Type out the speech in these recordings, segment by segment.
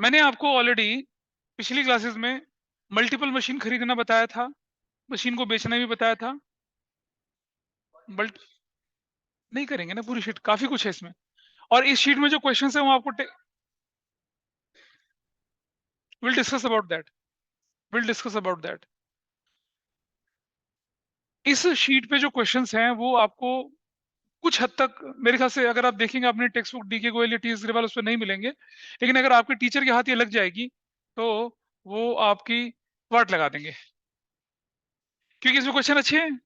मैंने आपको ऑलरेडी पिछली क्लासेस में मल्टीपल मशीन खरीदना बताया था, मशीन को बेचना भी बताया था। बल्ट नहीं करेंगे ना पूरी शीट, काफी कुछ है इसमें। और इस शीट में जो क्वेश्चंस है वो आपको will discuss about that, will discuss about that. इस शीट पे जो क्वेश्चंस हैं वो आपको कुछ हद तक मेरे ख्याल से, अगर आप देखेंगे अपने टेक्स्ट बुक डीके गोयल या टीएस ग्रेवाल, उस पर नहीं मिलेंगे, लेकिन अगर आपके टीचर के हाथ ये लग जाएगी तो वो आपकी वाट लगा देंगे, क्योंकि इसमें क्वेश्चन अच्छे हैं।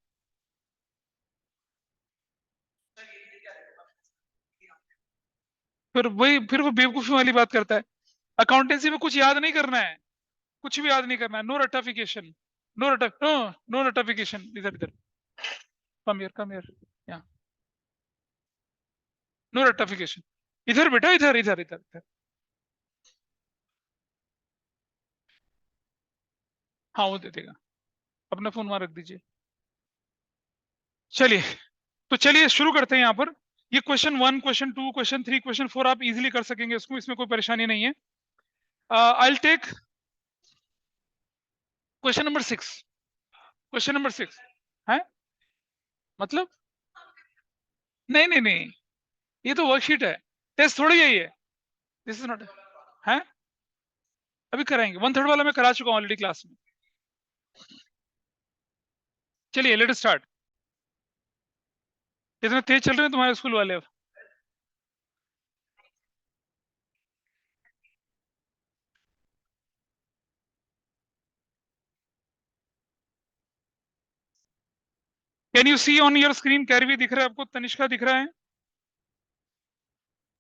फिर वो बेवकूफी वाली बात करता है। अकाउंटेंसी में कुछ याद नहीं करना है, कुछ भी याद नहीं करना है। नो रटाफिकेशन, नो रटाफिकेशन। इधर इधर, कम हियर, या नो रटाफिकेशन। इधर बेटा, इधर इधर इधर इधर। हाँ वो दे देगा। अपना फोन वहां रख दीजिए। चलिए, तो चलिए शुरू करते हैं यहाँ पर। ये क्वेश्चन 1, क्वेश्चन 2, क्वेश्चन 3, क्वेश्चन 4 आप इजीली कर सकेंगे इसको, इसमें कोई परेशानी नहीं है। I will take question number 6। Question number 6 है मतलब, नहीं नहीं नहीं, ये तो वर्कशीट है, टेस्ट थोड़ी है ये। दिस इज नॉट है। अभी कराएंगे, 1/3 वाला मैं करा चुका हूँ ऑलरेडी क्लास में। चलिए लेट स्टार्ट। इतने तेज चल रहे हैं तुम्हारे स्कूल वाले अब। Can you see on your screen? Kairavi दिख रहा है आपको? तनिष्का दिख रहा है?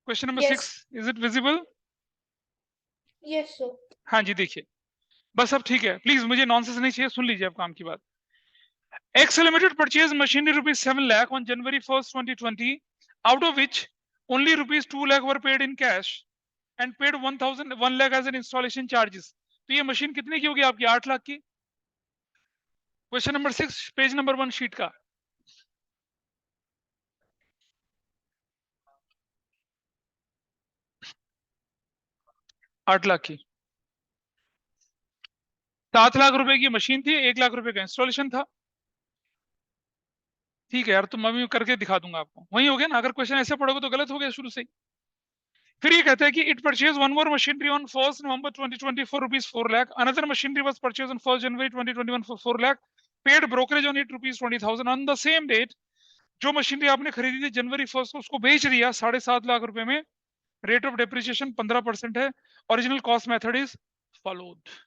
Question number 6, Yes, is it visible? yes, sir. हाँ जी देखिए, बस अब ठीक है, प्लीज मुझे नॉनसेंस नहीं चाहिए, सुन लीजिए अब काम की बात। Excel Limited purchased machinery rupees 7 lakh on January 1st, 2020, out of which only rupees 2 lakh were paid in cash and paid 1 lakh as an installation charges. तो ये मशीन कितने की होगी आपकी? 8 लाख की। Question number 6, page number 1 sheet का। 8 लाख की, 7 लाख रुपए की मशीन थी, 1 लाख रुपए का इंस्टॉलेशन था। ठीक है यार, तो मैं करके दिखा दूंगा आपको, वही हो गया ना। अगर क्वेश्चन ऐसे पढ़ोगे तो गलत हो गया शुरू से ही। फिर ये कहता है कि it purchase one more machinery on 1st November 2024 rupees 4 lakh. Another machinery was purchased on 1st January 2021 for 4 lakh. Paid brokerage on it rupees 20,000 on the same date. जो मशीनरी आपने खरीदी थी जनवरी 1st को, उसको बेच दिया 7.5 लाख रुपए में। रेट ऑफ डेप्रिसिएशन 15% है। Original cost method is followed.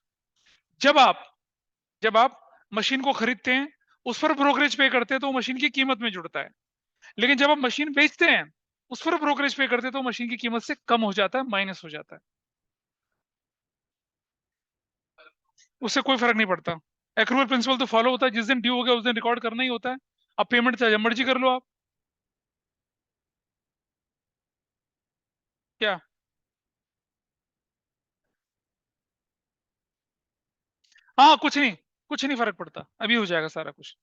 जब आप जब आप मशीन को खरीदते हैं, उस पर ब्रोकरेज पे करते हैं तो मशीन की कीमत में जुड़ता है। लेकिन जब आप मशीन बेचते हैं, उस पर ब्रोकरेज पे करते हैं तो मशीन की कीमत से कम हो जाता है, माइनस हो जाता है। उससे कोई फर्क नहीं पड़ता। एक्रूअल प्रिंसिपल तो फॉलो होता है, जिस दिन ड्यू हो गया उस दिन रिकॉर्ड करना ही होता है। अब पेमेंट चाहे मर्जी कर लो आप। क्या? हाँ कुछ नहीं फर्क पड़ता, अभी हो जाएगा सारा कुछ।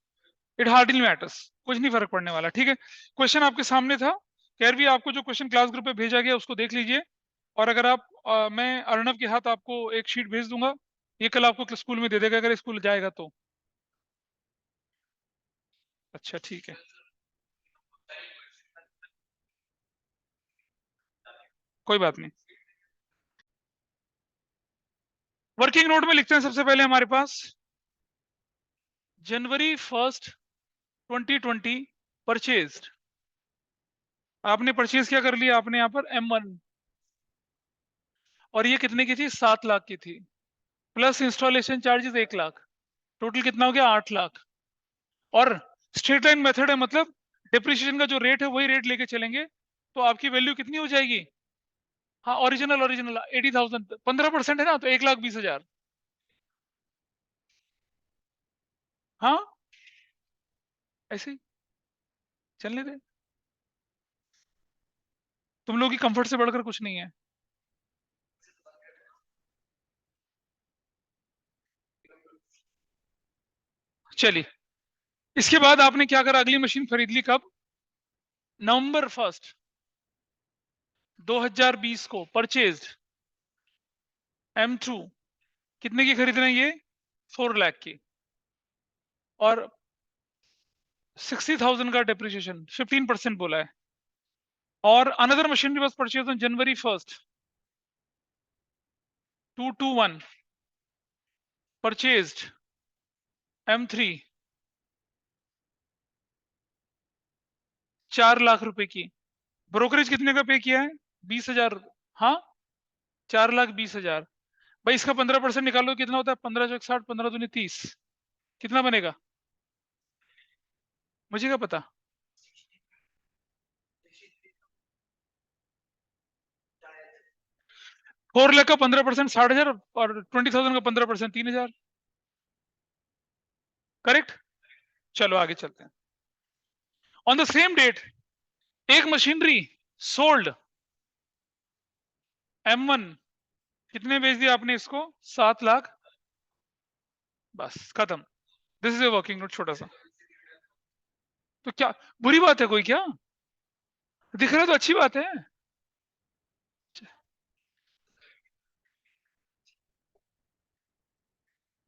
इट हार्डली मैटर्स, कुछ नहीं फर्क पड़ने वाला। ठीक है, क्वेश्चन आपके सामने था। खैर भी आपको जो क्वेश्चन क्लास ग्रुप पे भेजा गया उसको देख लीजिए। और अगर आप मैं अर्णव के हाथ आपको एक शीट भेज दूंगा, ये कल आपको स्कूल में दे देगा अगर स्कूल जाएगा तो। अच्छा ठीक है, कोई बात नहीं। वर्किंग नोट में लिखते हैं सबसे पहले हमारे पास January 1st 2020 परचेज्ड। आपने परचेज क्या कर लिया? आपने यहाँ पर M1, और ये कितने की थी? 7 लाख की थी, plus installation charges 1 lakh. Total कितना हो गया? 8 लाख। और स्ट्रेट लाइन मेथड है, मतलब डिप्रिसिएशन का जो रेट है वही रेट लेके चलेंगे, तो आपकी वैल्यू कितनी हो जाएगी? हाँ ओरिजिनल ओरिजिनल 80,000, 15% है ना, तो 1,20,000। हाँ ऐसे ही चलने दे, तुम लोग की कंफर्ट से बढ़कर कुछ नहीं है। चलिए, इसके बाद आपने क्या करा? अगली मशीन खरीद ली कब? November 1st 2020 को परचेज्ड। M2 कितने की खरीद रहे हैं ये? 4 लाख की, और 60,000 का डेप्रिसिएशन, 15% बोला है। और another machinery was purchase on January 1st 221 purchased M3 4 lakh रुपए की। ब्रोकरेज कितने का पे किया है? 20,000। हाँ, 4,20,000। भाई इसका 15% निकालो, कितना होता है? 15 चौक 60, 15 दूनी 30, कितना बनेगा? मुझे क्या पता। 4 लाख का 15% 60,000, और 20,000 का 15% 3,000। करेक्ट। चलो आगे चलते हैं। ऑन द सेम डेट एक मशीनरी सोल्ड M1, कितने बेच दिया आपने इसको? 7 लाख। बस खत्म। This is a working note, छोटा सा। तो क्या बुरी बात है कोई? क्या दिख रहा है तो अच्छी बात है।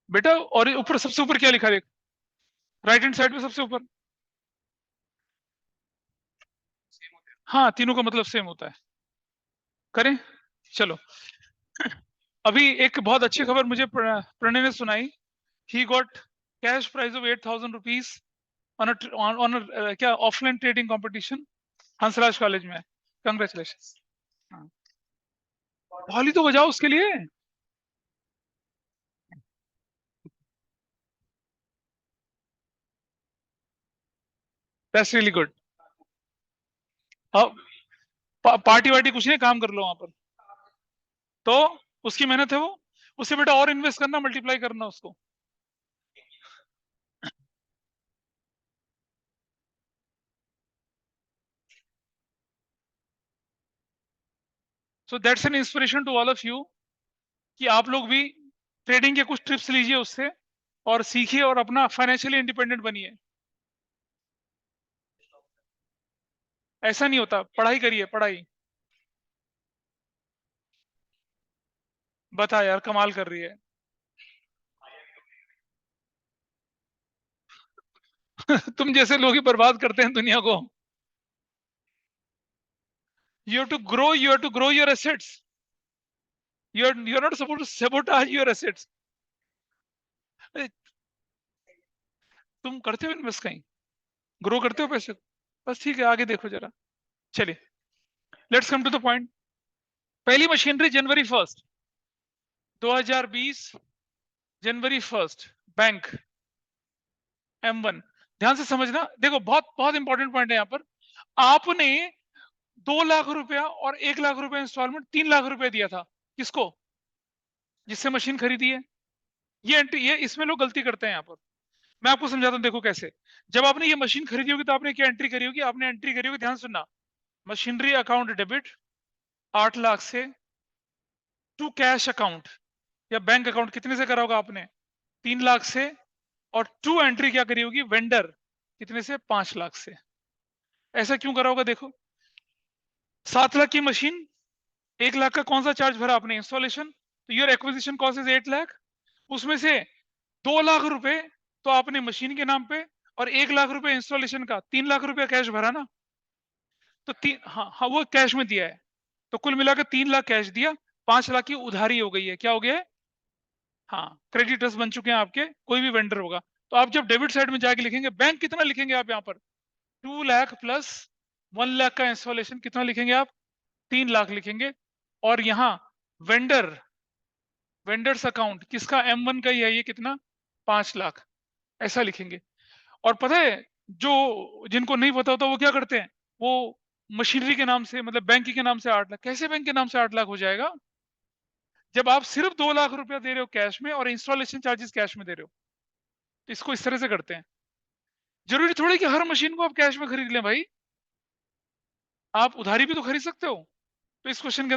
बेटा, और ऊपर सबसे ऊपर क्या लिखा है? राइट हैंड साइड पे सबसे ऊपर। हाँ, तीनों का मतलब सेम होता है। करें? चलो। अभी एक बहुत अच्छी खबर मुझे प्रणय ने सुनाई। He got cash prize of 8,000 rupees on क्या offline trading competition Hansraj college में। कंग्रेचुलेशन। ताली तो बजाओ उसके लिए। That's really good. पार्टी वार्टी कुछ नहीं, काम कर लो वहां पर। तो उसकी मेहनत है वो, उससे बेटा और इन्वेस्ट करना, मल्टीप्लाई करना उसको। So that's an inspiration to all of you कि आप लोग भी ट्रेडिंग के कुछ ट्रिप्स लीजिए उससे, और सीखिए और अपना फाइनेंशियली इंडिपेंडेंट बनिए। ऐसा नहीं होता, पढ़ाई करिए, पढ़ाई। बता यार, कमाल कर रही है। तुम जैसे लोग ही बर्बाद करते हैं दुनिया को। You have to grow, you have to grow your assets. You are not suppose to sabotage your assets. तुम करते हो इन्वेस्ट कहीं? ग्रो करते हो पैसे? बस ठीक है, आगे देखो जरा। चलिए, let's come to the point. पहली मशीनरी जनवरी 1 2020, जनवरी 1 बैंक M1। ध्यान से समझना, देखो बहुत बहुत इंपॉर्टेंट पॉइंट है यहाँ पर। आपने 2 लाख रुपया और 1 लाख रुपया इंस्टॉलमेंट, 3 लाख रुपया दिया था। किसको? जिससे मशीन खरीदी है। ये एंट्री, ये इसमें लोग गलती करते हैं यहाँ पर। मैं आपको समझाता हूँ, देखो कैसे। जब आपने ये मशीन खरीदी होगी तो आपने क्या एंट्री करी होगी? आपने एंट्री करी होगी, ध्यान सुनना, मशीनरी अकाउंट डेबिट 8 लाख से, टू कैश अकाउंट या बैंक अकाउंट कितने से करा होगा आपने? 3 लाख से। और टू एंट्री क्या करी होगी? वेंडर कितने से? 5 लाख से। ऐसा क्यों करा होगा? देखो, 7 लाख की मशीन, 1 लाख का कौन सा चार्ज भरा आपने? इंस्टॉलेशन। तो your acquisition cost is 8 lakh. उसमें से 2 लाख रुपए तो आपने मशीन के नाम पे, और 1 लाख रुपए इंस्टॉलेशन का, 3 लाख रुपया कैश भरा ना। तो तीन, हाँ हाँ, वो कैश में दिया है। तो कुल मिलाकर 3 लाख कैश दिया, 5 लाख की उधारी हो गई है। क्या हो गया है? हाँ, क्रेडिटर्स बन चुके हैं आपके, कोई भी वेंडर होगा। तो आप जब डेबिट साइड में जाके लिखेंगे बैंक, कितना लिखेंगे आप यहाँ पर? 2 लाख प्लस 1 लाख का इंस्टॉलेशन, कितना लिखेंगे आप? 3 लाख लिखेंगे। और यहाँ वेंडर, वेंडर्स अकाउंट किसका? M1 का ही है ये, कितना? 5 लाख। ऐसा लिखेंगे। और पता है, जो जिनको नहीं पता होता वो क्या करते हैं? वो मशीनरी के नाम से, मतलब बैंक के नाम से 8 लाख। कैसे बैंक के नाम से 8 लाख हो जाएगा जब आप सिर्फ 2 लाख रुपया दे रहे हो कैश में, और इंस्टॉलेशन चार्जेस कैश में दे रहे हो? तो इसको इस तरह से करते हैं। जरूरी थोड़ी कि हर मशीन को आप कैश में खरीद लें भाई, आप उधारी भी तो खरीद सकते हो। तो इस क्वेश्चन के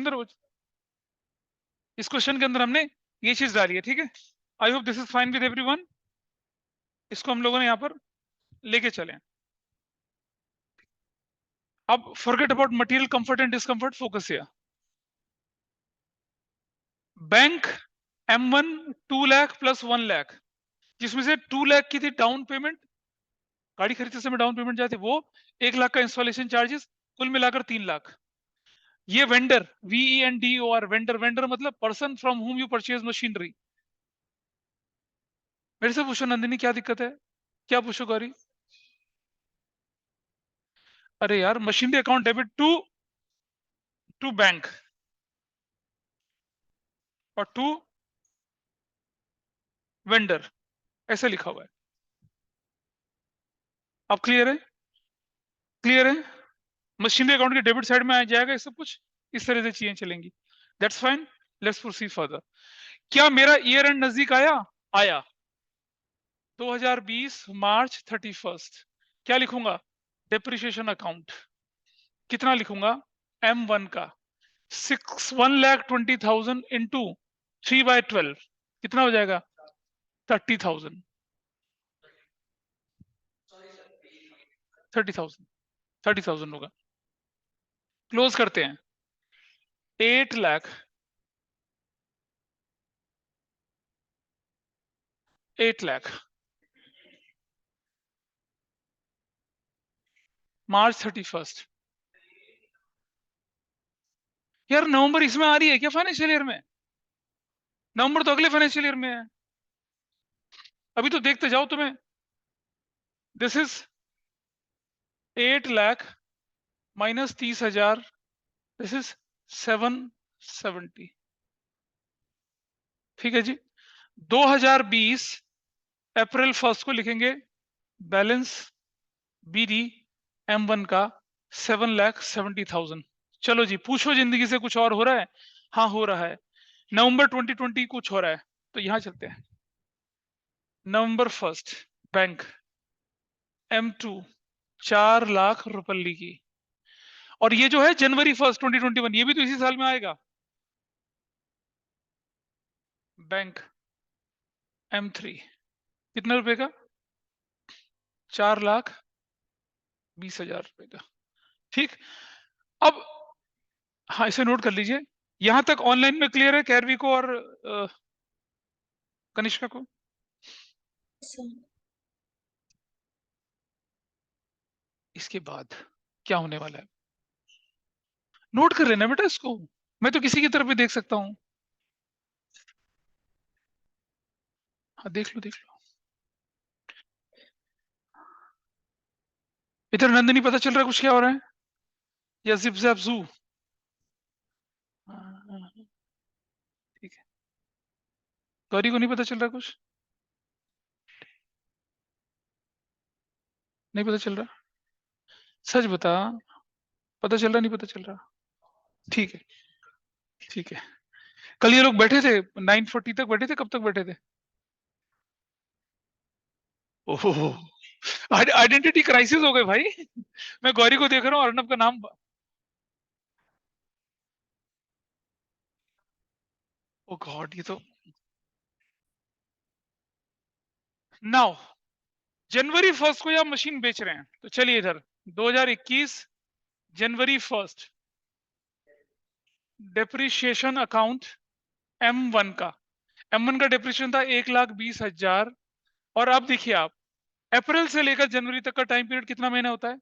अंदर हमने ये चीज डाली है, ठीक है। I hope this is fine with everyone. इसको हम लोगों ने यहाँ पर लेके चले। अब forget about material comfort and discomfort, focus here. Bank M1 2 lakh plus 1 lakh, जिसमें से 2 लाख की थी डाउन पेमेंट, गाड़ी खरीदते समय डाउन पेमेंट जाती वो, 1 लाख का इंस्टॉलेशन चार्जेस, कुल मिलाकर 3 लाख। ये वेंडर, VENDOR, वेंडर, वेंडर मतलब person from whom you purchase machinery. मेरे से पूछो नंदिनी क्या दिक्कत है, क्या पूछो गौरी? अरे यार, machinery account debit to bank और टू वेंडर, ऐसे लिखा हुआ है। अब क्लियर है? क्लियर है? मशीनरी अकाउंट के डेबिट साइड में आ जाएगा ये सब कुछ, इस तरह से चीजें चलेंगी। That's fine, let's proceed further. क्या मेरा ईयर एंड नजदीक आया? आया। 2020 मार्च 31, क्या लिखूंगा? Depreciation account. कितना लिखूंगा? M1 का 1,20,000 इंटू 3/12 कितना हो जाएगा? 30,000। 30,000 होगा। क्लोज करते हैं। 8 लाख, 8 लाख मार्च 31। यार नवंबर इसमें आ रही है क्या फाइनेंशियल ईयर में? नवंबर तो अगले फाइनेंशियल ईयर में है। अभी तो देखते जाओ तुम्हें। This is 8 lakh minus 30,000, this is 770। ठीक है जी। 2020 अप्रैल 1 को लिखेंगे बैलेंस BD M1 का 7,70,000। चलो जी, पूछो जिंदगी से कुछ और हो रहा है? हाँ हो रहा है। नवंबर 2020 कुछ हो रहा है, तो यहां चलते हैं। नवंबर 1 बैंक M2 4 लाख रुपये की, और ये जो है जनवरी 1 2021, ये भी तो इसी साल में आएगा। बैंक M3 कितने रुपए का? 4,20,000 रुपए का। ठीक। अब हाँ, इसे नोट कर लीजिए। यहां तक ऑनलाइन में क्लियर है कैरवी को और कनिष्का को? Yes, sir. इसके बाद क्या होने वाला है नोट कर लेना बेटा इसको। मैं तो किसी की तरफ भी देख सकता हूँ। हाँ देख लो, देख लो। इधर नंदिनी पता चल रहा है कुछ क्या हो रहा है, या जिप जैप जू? हाँ, ठीक है। गौरी को नहीं पता चल रहा कुछ? नहीं पता चल रहा? सच बता, पता चल रहा नहीं पता चल रहा? ठीक है, ठीक है। कल ये लोग बैठे थे 9:40 तक बैठे थे, कब तक बैठे थे? ओहो, आइडेंटिटी क्राइसिस हो गए भाई। मैं गौरी को देख रहा हूँ, अर्नब का नाम। ओ गॉड, ये तो नाउ जनवरी 1 को ये आप मशीन बेच रहे हैं, तो चलिए इधर 2021 जनवरी 1 डेप्रिशिएशन अकाउंट M1 का, M1 का डेप्रिशिएशन था 1,20,000। और अब देखिए आप, अप्रैल से लेकर जनवरी तक का टाइम पीरियड कितना महीना होता है?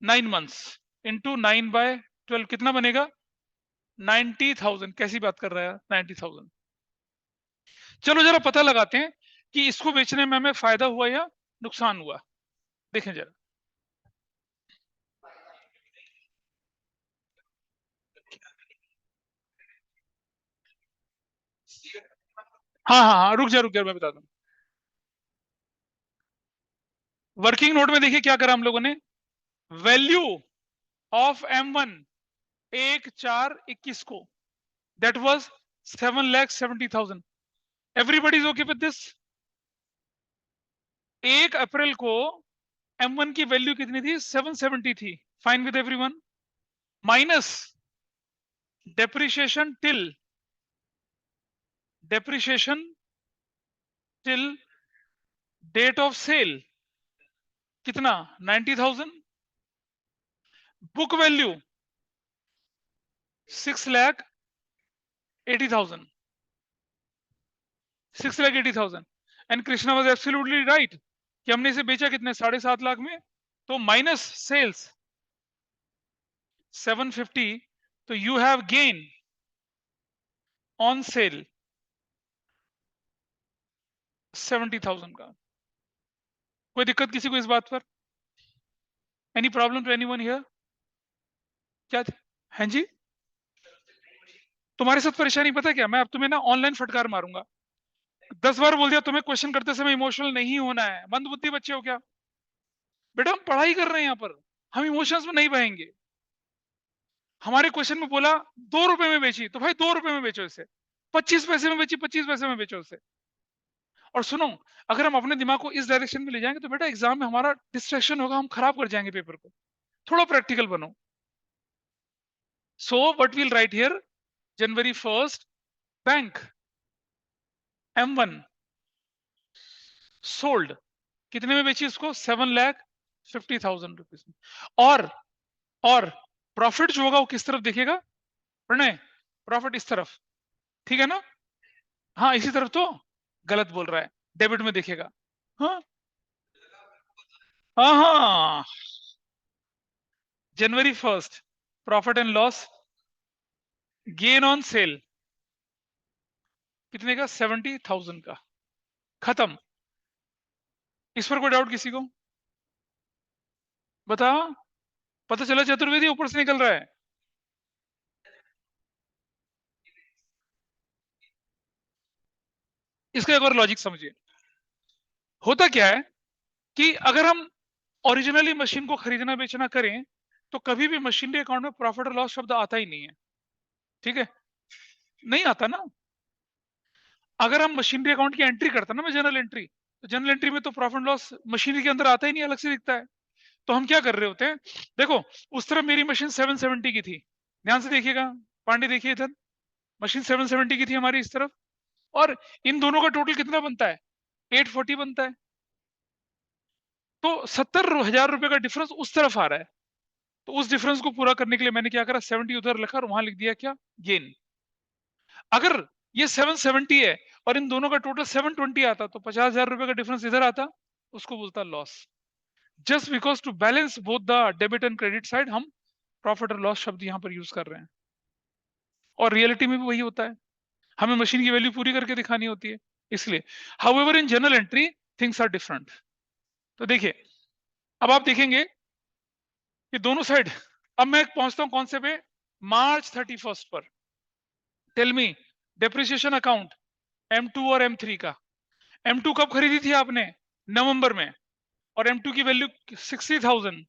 9 मंथ्स इंटू 9/12 कितना बनेगा? 90,000। कैसी बात कर रहा है? 90,000। चलो जरा पता लगाते हैं कि इसको बेचने में हमें फायदा हुआ या नुकसान हुआ। देखें जरा। हाँ हाँ हाँ, रुक जा मैं बता दूं। वर्किंग नोट में देखिए क्या करा हम लोगों ने। वैल्यू ऑफ M1 1/4/21 को, that was 7,70,000। Everybody is okay with this? 1 अप्रैल को M1 की वैल्यू कितनी थी? 770 थी। Fine with everyone. Minus depreciation till date of sale, कितना? 90,000। Book value 6 lakh 80,000, 6,80,000, and Krishna was absolutely right कि हमने इसे बेचा कितने 7.5 लाख में, तो माइनस सेल्स 750, तो you have gain on sale 70,000 का। कोई दिक्कत किसी को इस बात पर? Any problem to anyone here? क्या हैं जी? तुम्हारे साथ परेशानी पता है क्या, मैं अब तुम्हें ना ऑनलाइन फटकार मारूंगा। 10 बार बोल दिया तुम्हें क्वेश्चन करते समय इमोशनल नहीं होना है। मंदबुद्धि बच्चे हो क्या? बेटा हम पढ़ाई कर रहे हैं यहाँ पर, हम इमोशंस में नहीं बहेंगे। हमारे क्वेश्चन में बोला 2 रुपए में बेची, तो भाई 2 रुपए में बेचो इसे। 25 पैसे में बेची, 25 पैसे में बेचो इसे। और सुनो, अगर हम अपने दिमाग को इस डायरेक्शन में ले जाएंगे तो बेटा एग्जाम में हमारा डिस्ट्रैक्शन होगा, हम खराब कर जाएंगे पेपर को। थोड़ा प्रैक्टिकल बनो। So what will write here, January 1st bank M1 sold, कितने में बेची इसको? 7,50,000 रुपीज में। और प्रॉफिट जो होगा वो किस तरफ दिखेगा प्रणय? प्रॉफिट इस तरफ, ठीक है ना? हाँ इसी तरफ तो गलत बोल रहा है, डेबिट में दिखेगा। हाँ हाँ हाँ, जनवरी 1st profit and loss, gain on cell कितने का? 70,000 का। खत्म। इस पर कोई डाउट किसी को? बता, पता चला चतुर्वेदी ऊपर से निकल रहा है। इसका एक और लॉजिक समझिए। होता क्या है कि अगर हम ओरिजिनली मशीन को खरीदना बेचना करें तो कभी भी मशीनरी अकाउंट में प्रॉफिट और लॉस शब्द आता ही नहीं है, ठीक है? नहीं आता ना। अगर हम मशीनरी अकाउंट की एंट्री करते हैं ना, मैं जनरल एंट्री, तो जनरल एंट्री में तो प्रॉफिट लॉस मशीनरी के अंदर आता ही नहीं, अलग से दिखता है। तो हम क्या कर रहे होते हैं, देखो उस तरफ मेरी मशीन 770 की थी, ध्यान से देखिएगा पांडे, देखिए इधर मशीन 770 की थी हमारी इस तरफ, और इन दोनों का टोटल कितना बनता है? 840 बनता है। तो 70,000 रुपए का डिफरेंस उस तरफ आ रहा है। तो उस डिफरेंस को पूरा करने के लिए मैंने क्या करा, 70 उधर लिखा और वहां लिख दिया क्या? गेन। अगर ये 770 है और इन दोनों का टोटल 720 आता तो 50,000 रुपए का डिफरेंस इधर आता, उसको बोलता loss. Just because to balance both the debit and credit side हम प्रॉफिट और लॉस शब्द यहां पर यूज कर रहे हैं। और रियलिटी में भी वही होता है, हमें मशीन की वैल्यू पूरी करके दिखानी होती है इसलिए। However in journal entry things are different. तो देखिए, अब आप देखेंगे कि दोनों साइड, अब मैं पहुंचता हूं कौन से पे, मार्च 31 पर। Tell me, depreciation account M2 और M3 का। M2 कब खरीदी थी आपने? नवंबर में। और M2 की वैल्यू 60,000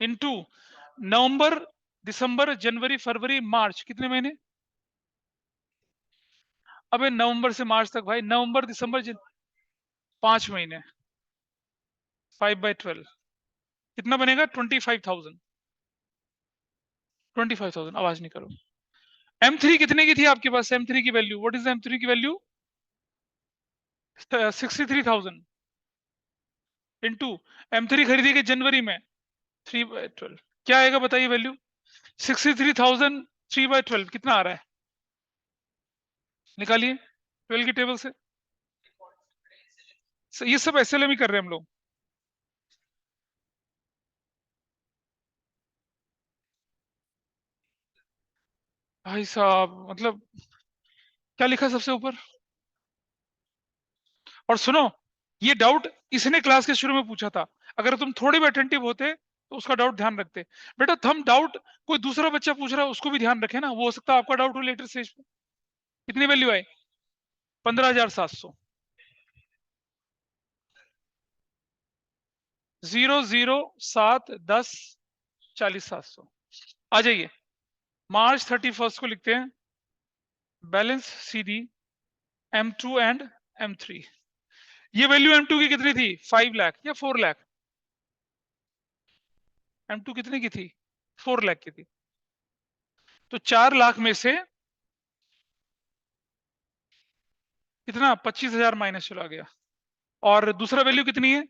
इनटू नवंबर, दिसंबर, जनवरी, फरवरी, मार्च, कितने महीने? अबे नवंबर से मार्च तक भाई, नवंबर दिसंबर 5 महीने, 5/12 कितना बनेगा? 25,000। 25,000, आवाज नहीं करो। M3 कितने की थी आपके पास? M3 की वैल्यू, व्हाट इज M3 की वैल्यू? 63,000 इंटू M3 खरीदी गई जनवरी में, 3/12, क्या आएगा बताइए वैल्यू? 63,000 3/12 कितना आ रहा है? निकालिए 12 की टेबल से। ये सब SLM ही कर रहे हैं हम लोग। भाई साहब मतलब क्या लिखा सबसे ऊपर? और सुनो, ये डाउट इसने क्लास के शुरू में पूछा था, अगर तुम थोड़े भी अटेंटिव होते तो उसका डाउट ध्यान रखते। बेटा हम डाउट, कोई दूसरा बच्चा पूछ रहा है उसको भी ध्यान रखे ना, वो हो सकता है आपका डाउट हो लेटर स्टेज पे। कितनी वैल्यू आई? 15,700। 0 0 7 10 40 700। आ जाइए, मार्च 31 को लिखते हैं, balance CD M2 and M3। ये वैल्यू M2 की कितनी थी? 5 लाख या 4 लाख? M2 कितने की थी? 4 लाख की थी। तो 4 लाख में से कितना? 25,000 माइनस चला गया। और दूसरा वैल्यू कितनी है?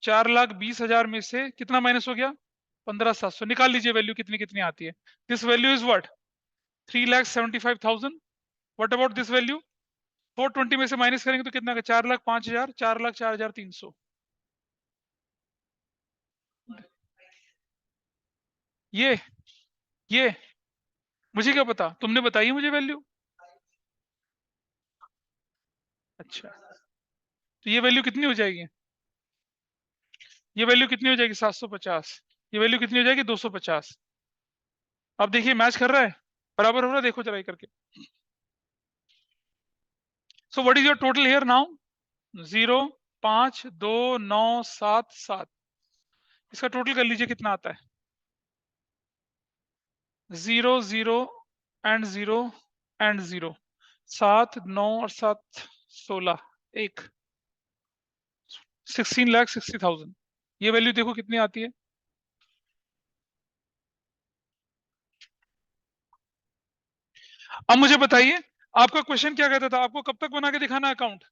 4,20,000 में से कितना माइनस हो गया? 15,700। निकाल लीजिए वैल्यू कितनी कितनी आती है। This value is what? 3,75,000 what about this value? 420 में से माइनस करेंगे तो कितना? 4,05,000, 4,04,300। ये मुझे क्या पता, तुमने बताई मुझे वैल्यू। अच्छा, तो ये वैल्यू कितनी हो जाएगी? ये वैल्यू कितनी हो जाएगी? 750। ये वैल्यू कितनी हो जाएगी? 250। अब देखिए मैच कर रहा है, बराबर हो रहा है, देखो जरा ये करके। So what is your total here now? 0, 5, 2, 9, 7, 7। इसका टोटल कर लीजिए कितना आता है? 0, 0 एंड 0 एंड 0। 7, 9 और 7, 16, 1, 16,60,000। ये वैल्यू देखो कितनी आती है। अब मुझे बताइए, आपका क्वेश्चन क्या कहता था? आपको कब तक बना के दिखाना है अकाउंट?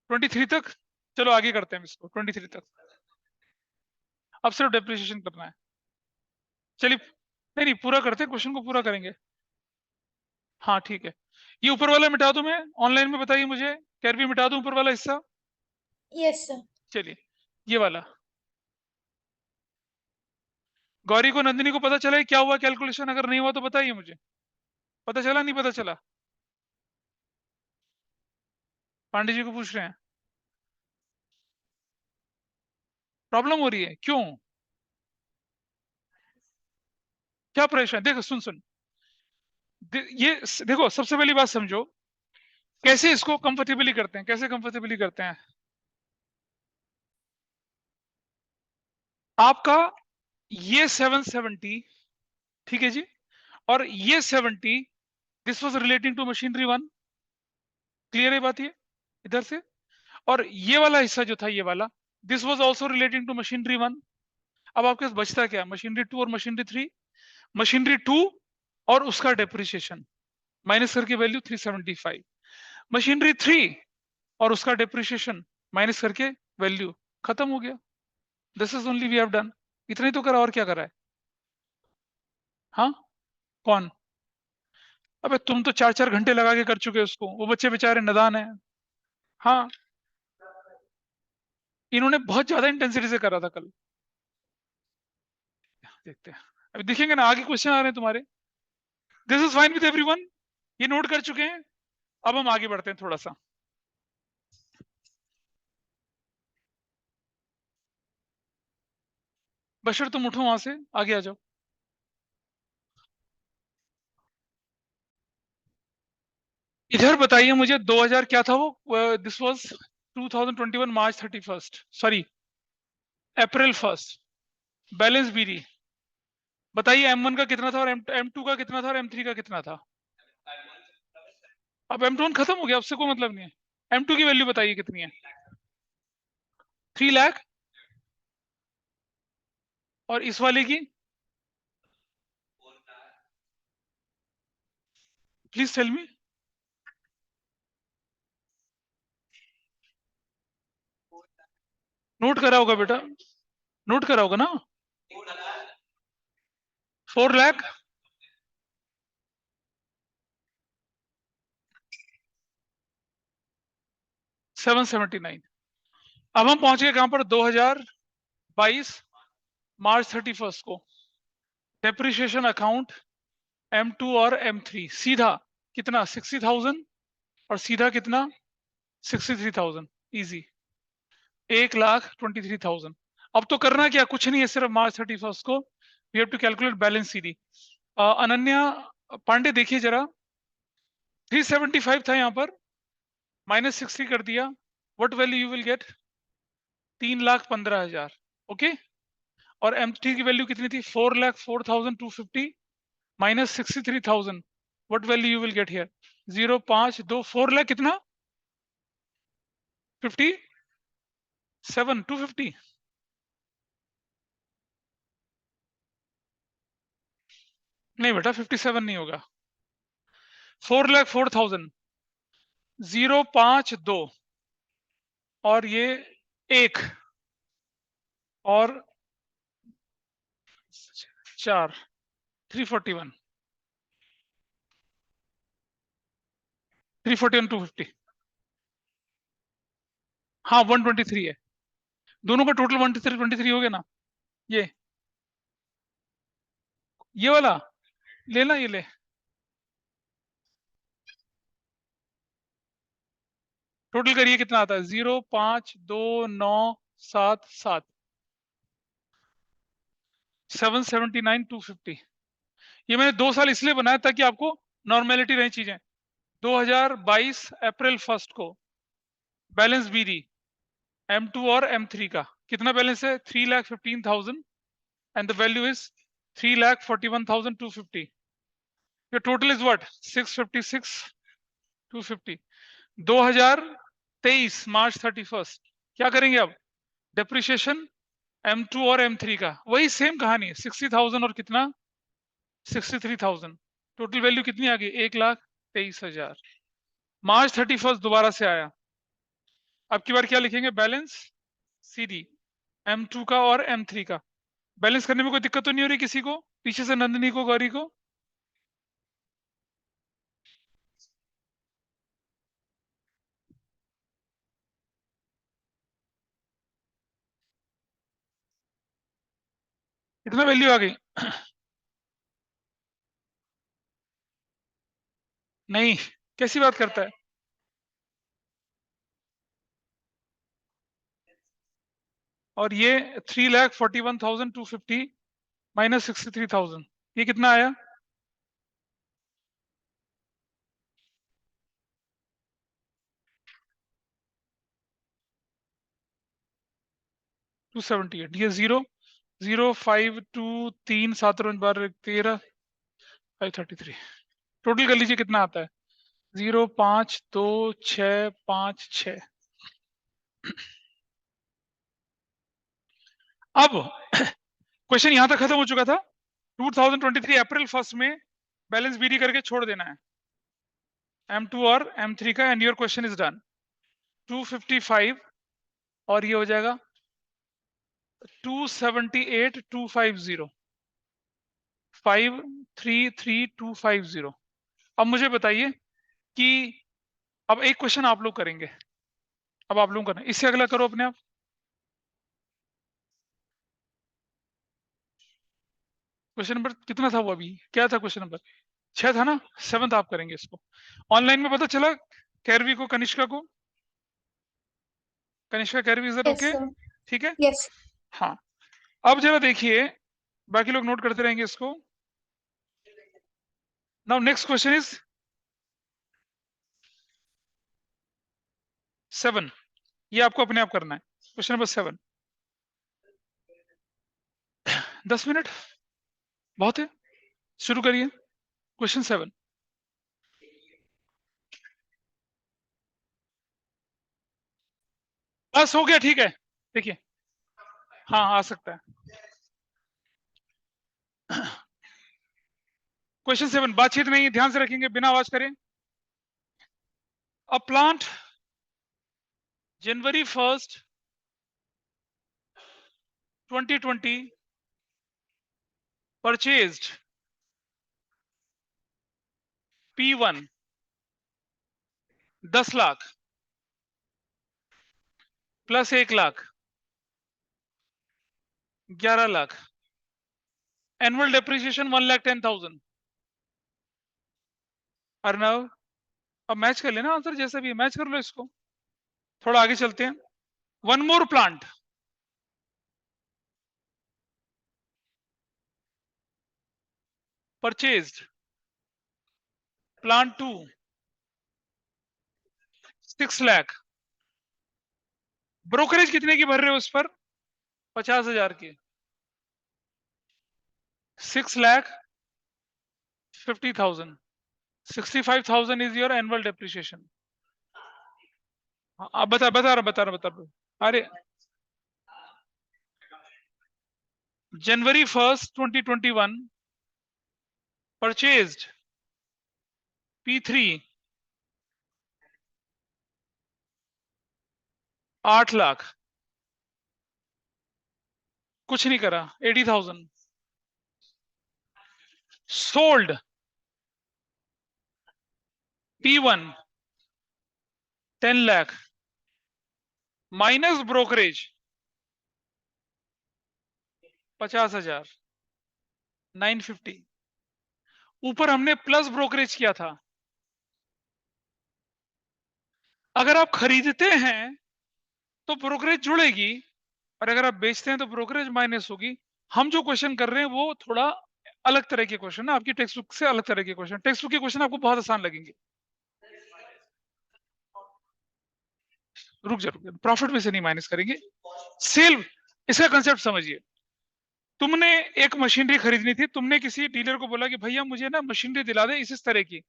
23 तक। चलो आगे करते हैं इसको 23 तक। अब सिर्फ डेप्रिसिएशन करना है। चलिए, नहीं नहीं, पूरा करते हैं, क्वेश्चन को पूरा करेंगे। हाँ ठीक है। ये ऊपर वाला मिटा दूं मैं? ऑनलाइन में बताइए मुझे, कैरवी मिटा दूं ऊपर वाला हिस्सा? Yes, sir. चलिए, ये वाला। गौरी को, नंदिनी को पता चला है क्या हुआ कैलकुलेशन? अगर नहीं हुआ तो बताइए मुझे। पता चला, नहीं पता चला? पांडे जी को पूछ रहे हैं, प्रॉब्लम हो रही है क्यों? क्या परेशान? देखो, सुन सुन, देखो, सबसे पहली बात समझो, कैसे इसको कंफर्टेबली करते हैं, कैसे कंफर्टेबली करते हैं। आपका ये 770, ठीक है जी, और ये 70, this was relating to machinery 1। Clear है बात ये? इधर से, और ये वाला हिस्सा जो था, ये वाला, this was also relating to machinery 1। अब आपके पास बचता क्या? मशीनरी 2 और मशीनरी 3। मशीनरी 2 और उसका डेप्रिसिएशन माइनस करके वैल्यू 375। मशीनरी 3 और उसका डेप्रिसिएशन माइनस करके वैल्यू खत्म हो गया। This is only we have done. इतना ही तो करा, और क्या करा है? हाँ, कौन? अबे तुम तो 4-4 घंटे लगा के कर चुके हो उसको, वो बच्चे बेचारे नादान है। हाँ, इन्होंने बहुत ज्यादा इंटेंसिटी से करा था कल। देखते हैं, अभी देखेंगे ना, आगे क्वेश्चन आ रहे हैं तुम्हारे। This is fine with everyone, ये नोट कर चुके हैं। अब हम आगे बढ़ते हैं थोड़ा सा। बशर तुम उठो वहां से, आगे आ जाओ। इधर बताइए मुझे, 2000 क्या था वो? This was 2021 March 31, sorry, April 1। Balance बीरी बताइए, M1 का कितना था, और M2 का कितना था, और M3 का कितना था? अब M1 खत्म हो गया, उससे कोई मतलब नहीं है। M2 की वैल्यू बताइए कितनी है? 3 लाख। और इस वाले की? Please tell me. नोट करा होगा बेटा, नोट करा होगा ना? 4 लाख। 779। अब हम पहुंच गए कहां पर? 2022 मार्च 31 को। डेप्रिसिएशन अकाउंट M2 और M3 सीधा कितना? 60,000। और सीधा कितना? 63,000। इजी, 1,23,000। अब तो करना क्या, कुछ नहीं है, सिर्फ मार्च 31 को we have to calculate balance C D. Ananya Pandey देखिए जरा, 375 था यहाँ पर, -60 कर दिया, what value you will get? 3,15,000। Okay, और M3 की वैल्यू कितनी थी? 4,04,250 -63,000। What value you will get here? 0, 5, 2, 4 lakh कितना? 57, 250। नहीं बेटा, 57 नहीं होगा। 4,04,000, 0, 5, 2, और ये 1, और 4, 341। 340 और 250, हाँ 123 है, दोनों का टोटल 123 हो गया ना। ये वाला लेना, ये ले, टोटल करिए कितना आता है, 0529777, 779,250। ये मैंने 2 साल इसलिए बनाया ताकि आपको नॉर्मेलिटी रही चीजें। 2022 अप्रैल 1 को बैलेंस बीडी M2 और M3 का कितना बैलेंस है, 3,15,000 and the value is 3,41,250। Your total is what, 656,250। 2023 मार्च 31 क्या करेंगे अब, डेप्रिसिएशन M2 और M3 का वही सेम कहानी है, 60,000 और कितना 63,000, टोटल वैल्यू कितनी आ गई, 1,23,000। मार्च 31 दोबारा से आया, अब की बार क्या लिखेंगे, बैलेंस CD M2 का और M3 का। बैलेंस करने में कोई दिक्कत तो नहीं हो रही किसी को, पीछे से नंदनी को, गौरी को? कितना वैल्यू आ गई? नहीं, कैसी बात करता है, और ये 3,41,250 माइनस 63,000, ये कितना आया, 278। ये 0,052,3 7 12 13 533, टोटल कर लीजिए कितना आता है, 0,5,2,6,5,6। अब क्वेश्चन यहां तक खत्म हो चुका था। 2023 अप्रैल 1 में बैलेंस बीडी करके छोड़ देना है M2 और M3 का, and your question is done. 255 और ये हो जाएगा 278,250, 533,250। अब मुझे बताइए कि अब एक क्वेश्चन आप लोग करेंगे, अब आप लोग करना, इससे अगला करो अपने आप। क्वेश्चन नंबर कितना था वो, अभी क्या था क्वेश्चन नंबर, 6 था ना, 7th आप करेंगे इसको। ऑनलाइन में पता चला कैरवी को, कनिष्का को, Kanishka Kairavi, is that Yes, okay? sir. ठीक है, Yes. हाँ। अब जरा देखिए, बाकी लोग नोट करते रहेंगे इसको। नाउ नेक्स्ट क्वेश्चन इज 7, ये आपको अपने आप करना है, क्वेश्चन नंबर 7। 10 मिनट बहुत है, शुरू करिए क्वेश्चन 7। बस हो गया, ठीक है, देखिए, हाँ आ सकता है। क्वेश्चन 7, बातचीत नहीं, ध्यान से रखेंगे, बिना आवाज करें। A plant January 1, 2020 purchased P1 10 lakh plus 1 lakh 11 lakh, annual depreciation 1,10,000। Arnav, अब मैच कर लेना आंसर, जैसा भी है मैच कर लो इसको। थोड़ा आगे चलते हैं। One more plant purchased, plant 2 6 lakh, brokerage कितने की भर रहे हो उस पर, 50,000 की, 6,50,000, 65,000 इज योर एनुअल डेप्रिसिएशन। अब बता रहा। अरे जनवरी 1, 2021 परचेज्ड P3 8 लाख, कुछ नहीं करा, 80,000। Sold P1 10 lakh minus brokerage 50,000 950, ऊपर हमने प्लस ब्रोकरेज किया था। अगर आप खरीदते हैं तो ब्रोकरेज जुड़ेगी, और अगर आप बेचते हैं तो ब्रोकरेज माइनस होगी। हम जो क्वेश्चन कर रहे हैं वो थोड़ा अलग तरह के क्वेश्चन है, आपकी टेक्स्ट बुक से अलग तरह के क्वेश्चन। टेक्स्ट बुक के क्वेश्चन आपको बहुत आसान लगेंगे। रुक जा, प्रॉफिट में से नहीं माइनस करेंगे। सेल, इसका कंसेप्ट समझिए। तुमने एक मशीनरी खरीदनी थी, तुमने किसी डीलर को बोला कि भैया मुझे ना मशीनरी दिला दे इस तरह की।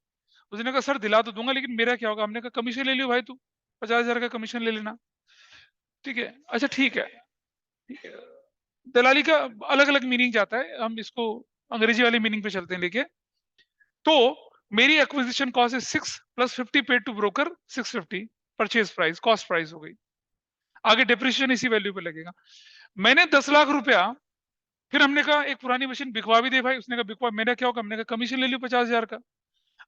उसने कहा सर दिला तो दूंगा, लेकिन मेरा क्या होगा। हमने कहा कमीशन ले लियो भाई, तू 50,000 का कमीशन ले लेना। ठीक है, अच्छा ठीक है, ठीक है। दलाली का अलग अलग मीनिंग जाता है, हम इसको अंग्रेजी वाली मीनिंग पे चलते हैं लेके। तो मेरी एक्विजिशन कॉस्ट है 6 plus 50 paid to broker 650, purchase price cost price हो गई। आगे डिप्रिसिएशन इसी वैल्यू पे लगेगा। मैंने 10 लाख रुपया, फिर हमने कहा एक पुरानी मशीन बिकवा भी दे भाई। उसने कहा बिकवा, मेरा क्या होगा। हमने कहा कमीशन ले लियो 50,000 का।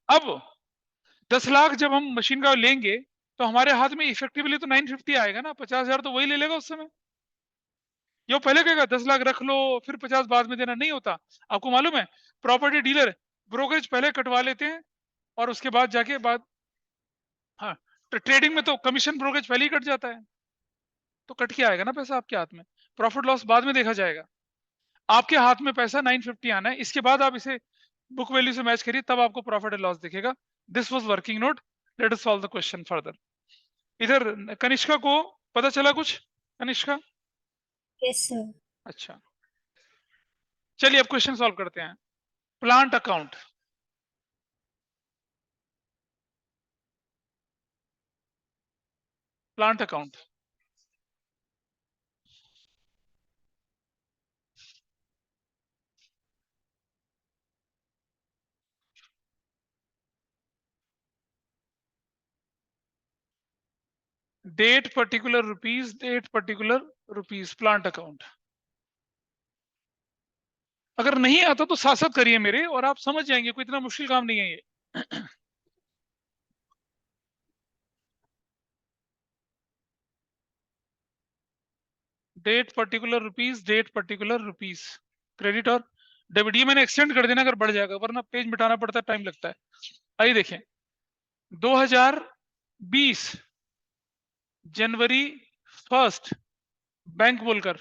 अब 10 लाख जब हम मशीन का लेंगे तो हमारे हाथ में इफेक्टिवली तो 950 आएगा ना, 50,000 तो वही ले लेगा उस समय। ये पहले कहेगा 10 लाख रख लो फिर 50 बाद में देना, नहीं होता। आपको मालूम है प्रॉपर्टी डीलर ब्रोकरेज पहले कटवा लेते हैं और उसके बाद जाके बाद, हाँ, तो ट्रेडिंग में तो कमीशन ब्रोकरेज पहले ही कट जाता है, तो कट के आएगा ना पैसा आपके हाथ में। प्रॉफिट लॉस बाद में देखा जाएगा। आपके हाथ में पैसा 950 आना है, इसके बाद आप इसे बुक वैल्यू से मैच करिए, तब आपको प्रॉफिट एंड लॉस दिखेगा। This was working note. Let us solve the question further. इधर कनिष्का को पता चला कुछ। Kanishka, Yes, sir. अच्छा, चलिए अब क्वेश्चन सॉल्व करते हैं। Plant account, plant account date particular rupees, date particular rupees, plant account. अगर नहीं आता तो साथ साथ करिए मेरे, और आप समझ जाएंगे, कोई इतना मुश्किल काम नहीं है ये। Date particular rupees, date particular rupees, credit और डेबिट। ये मैंने एक्सटेंड कर देना अगर बढ़ जाएगा, वरना पेज मिटाना पड़ता है, टाइम लगता है। आइए देखें, 2020 जनवरी 1 बैंक बोलकर,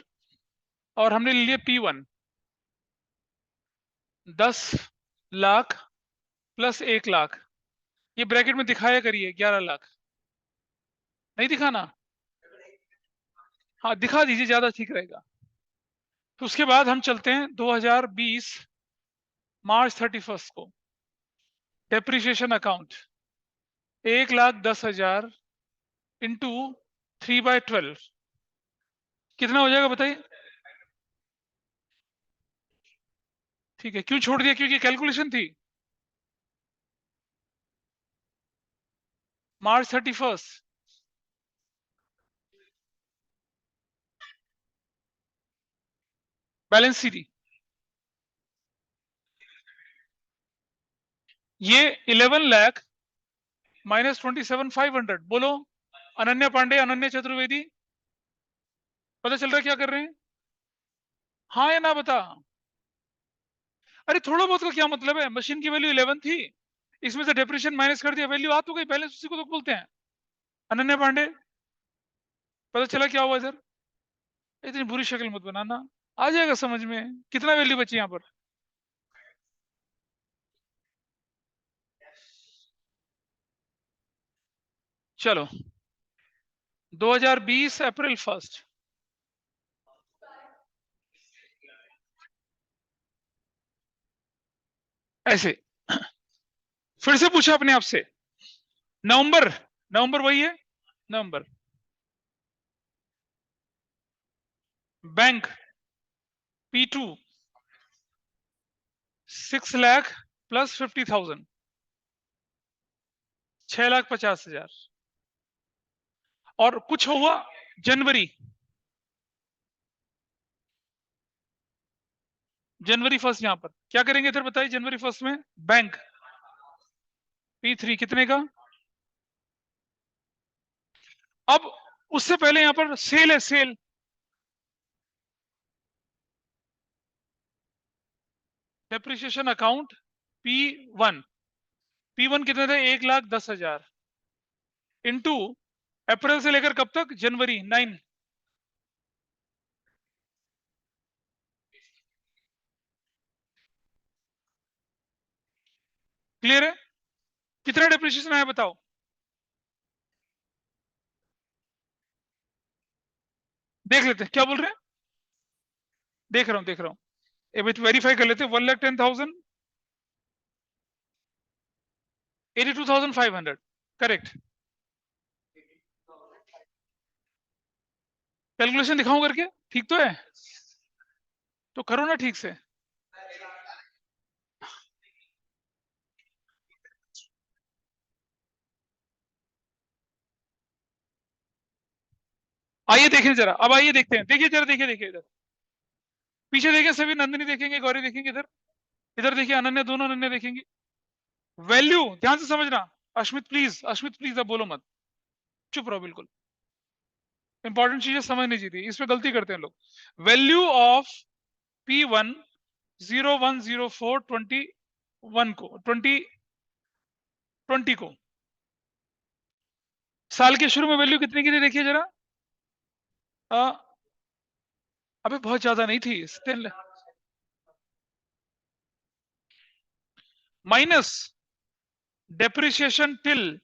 और हमने ले लिया P1 10 लाख प्लस 1 लाख। ये ब्रैकेट में दिखाया करिए 11 लाख। नहीं दिखाना, हाँ दिखा दीजिए, ज्यादा ठीक रहेगा। तो उसके बाद हम चलते हैं 2020 मार्च 31 को। डेप्रिसिएशन अकाउंट 1,10,000 इंटू 3/12 कितना हो जाएगा बताइए। ठीक है, क्यों छोड़ दिया, क्योंकि कैलकुलेशन थी मार्च 31। बैलेंस शीट ये 11 लाख माइनस 27,500। बोलो अनन्या पांडे, अनन्या चतुर्वेदी, पता चल रहा है क्या कर रहे हैं। हाँ या ना बता। अरे थोड़ा बहुत का क्या मतलब है, मशीन की वैल्यू 11 थी, इसमें से डेप्रिसिएशन माइनस कर दिया, वैल्यू आ तो गई, बैलेंस उसी को तो बोलते हैं। अनन्या पांडे, पता चला क्या हुआ इधर। इतनी बुरी शक्ल मत बनाना, आ जाएगा समझ में। कितना वैल्यू बची यहाँ पर। चलो 2020 अप्रैल 1 ऐसे। फिर से पूछा अपने आप से, नवंबर, नवंबर वही है, नवंबर बैंक P2 6 लाख प्लस 50,000 6,50,000। और कुछ हुआ जनवरी, जनवरी 1 यहां पर क्या करेंगे इधर बताइए। जनवरी 1 में बैंक P3 कितने का अब उससे पहले यहां पर सेल है, cell depreciation account P1, P1 कितने थे? 1,10,000 इंटू अप्रैल से लेकर कब तक? जनवरी 9। क्लियर है? कितना डेप्रिसिएशन आया बताओ? देख लेते हैं क्या बोल रहे हैं, देख रहा हूं देख रहा हूं, अभी वेरीफाई कर लेते हैं। 1,10,000, 82,500 करेक्ट। कैलकुलेशन दिखाऊं करके? ठीक तो है? तो करो ना ठीक से। आइए देखें जरा, अब आइए देखते हैं, देखिए जरा, देखिए देखिए इधर पीछे देखिए, सभी नंदिनी देखेंगे, गौरी देखेंगे, इधर इधर देखिए, अनन्या, दोनों अनन्या देखेंगे। वैल्यू ध्यान से समझना। अश्मित प्लीज, अश्मित प्लीज अब बोलो मत, चुप रहो बिल्कुल। इंपॉर्टेंट चीजें समझ नहीं चाहिए, इस पे गलती करते हैं लोग। वैल्यू ऑफ P1 010421 को 2020 को साल के शुरू में वैल्यू कितनी की थी देखिए जरा। अबे बहुत ज्यादा नहीं थी, minus depreciation till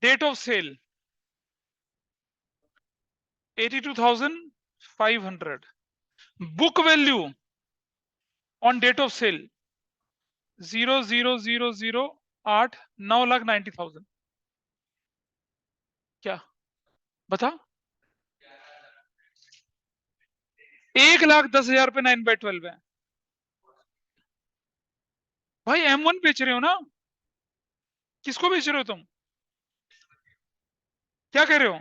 date of sale 82,500, book value on date of sale 0,0008, 9,90,000। क्या बता? 1,10,000 पे 9/12 है भाई। M1 बेच रहे हो ना? किसको बेच रहे हो तुम? क्या कह रहे हो?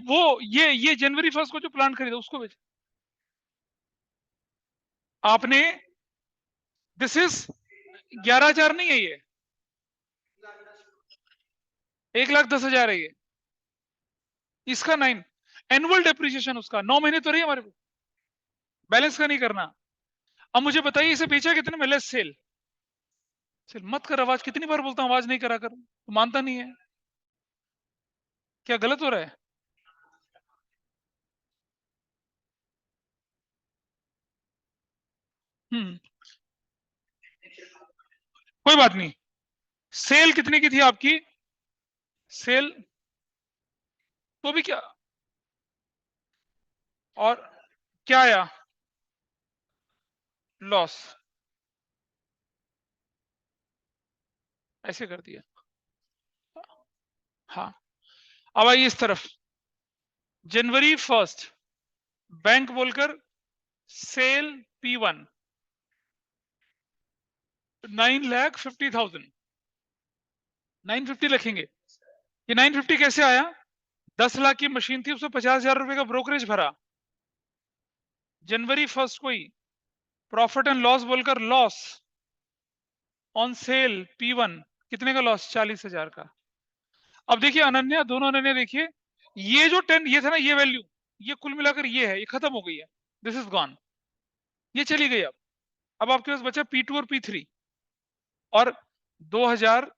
वो ये जनवरी 1 को जो प्लांट खरीदा उसको बेच आपने। दिस इज 11,000 नहीं है ये, 1,10,000 है ये। इसका 9 एनुअल डेप्रिसिएशन, उसका 9 महीने तो रही हमारे को, बैलेंस का नहीं करना। अब मुझे बताइए इसे बेचा कितने में? Less cell. सेल मत कर, आवाज कितनी बार बोलता हूं आवाज नहीं करा कर, तो मानता नहीं है। क्या गलत हो रहा है? हम्म, कोई बात नहीं। सेल कितने की थी आपकी? सेल तो भी क्या, और क्या आया? लॉस। ऐसे कर दिया। हाँ, अब आइए इस तरफ। जनवरी 1 बैंक बोलकर सेल P1 9,50,000, 950 लिखेंगे। ये 950 कैसे आया? 10 लाख की मशीन थी, उसमें 50,000 रुपए का ब्रोकरेज भरा। जनवरी 1 को ही प्रॉफिट एंड लॉस बोलकर लॉस ऑन सेल P1 कितने का लॉस? 40,000 का। अब देखिए अनन्या, दोनों अनन्या देखिए, ये जो 10 ये था ना, ये वैल्यू, ये कुल मिलाकर ये है, ये खत्म हो गई है, दिस इज गॉन, ये चली गई। अब आपके पास बचा P2 और P3, और 2000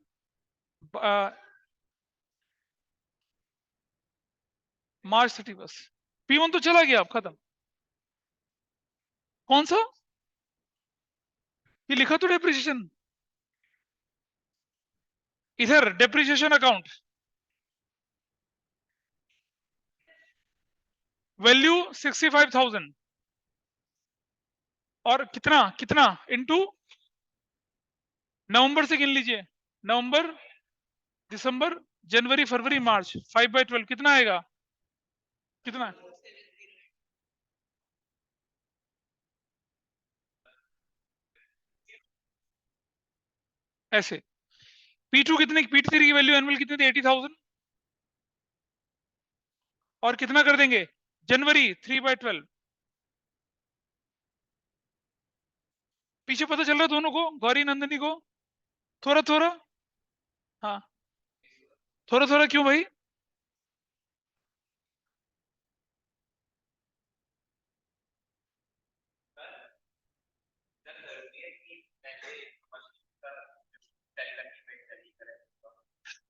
मार्च 31 P1 तो चला गया, अब खत्म। कौन सा? ये लिखा तो डेप्रिसिएशन, इधर डेप्रिसिएशन अकाउंट वैल्यू 65,000, और कितना कितना इनटू नवंबर से गिन लीजिए, नवंबर, दिसंबर, जनवरी, फरवरी, मार्च, 5/12 कितना आएगा? कितना? ऐसे P2 कितने, P3 की वैल्यू एनुअल कितनी थी? 80,000, और कितना कर देंगे? जनवरी 3/12। पीछे पता चल रहा है दोनों को, गौरी नंदिनी को? थोड़ा थोड़ा, हाँ। थोड़ा थोड़ा क्यों भाई?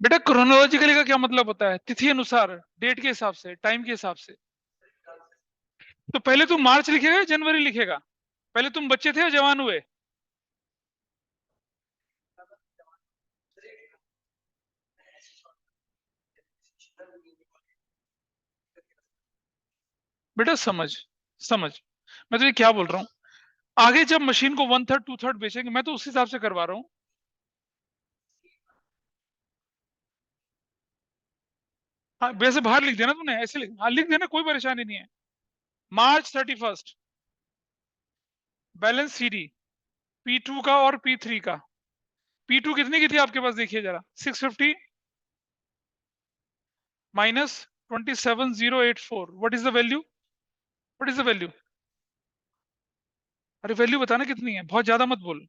बेटा क्रोनोलॉजिकली का क्या मतलब होता है? तिथि अनुसार, डेट के हिसाब से, टाइम के हिसाब से। तो पहले तुम मार्च लिखेगा या जनवरी लिखेगा? पहले तुम बच्चे थे या जवान हुए? बेटा समझ, समझ, मैं तुझे क्या बोल रहा हूँ। आगे जब मशीन को 1/3 2/3 बेचेंगे, मैं तो उस हिसाब से करवा रहा हूँ। हाँ वैसे बाहर लिख देना तूने, ऐसे लिख, हाँ लिख देना, कोई परेशानी नहीं है। मार्च 31 बैलेंस सीडी, P2 का और P3 का। P2 कितने की थी आपके पास, देखिए जरा, 650 minus 27084, what is the value? What is the value? अरे वैल्यू बताना कितनी है, बहुत ज्यादा मत बोल।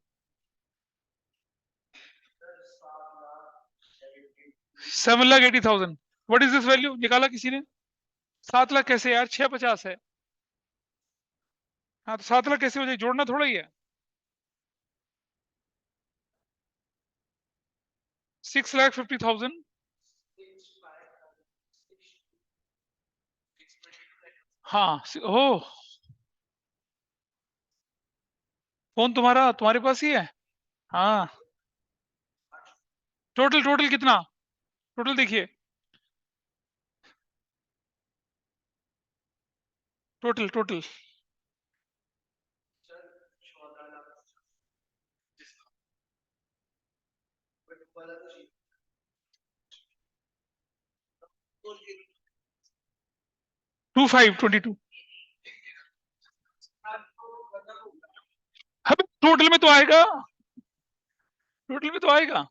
7,80,000, व्हाट इज दिस वैल्यू, निकाला किसी ने? 7 लाख कैसे यार, 650 है। हाँ तो 7 लाख कैसे हो जाए, जोड़ना थोड़ा ही है। 6,50,000। हाँ ओह, फोन तुम्हारा तुम्हारे पास ही है? हाँ। टोटल टोटल कितना? टोटल देखिए, टोटल टोटल। 2522। अब टोटल में तो आएगा, टोटल में तो आएगा।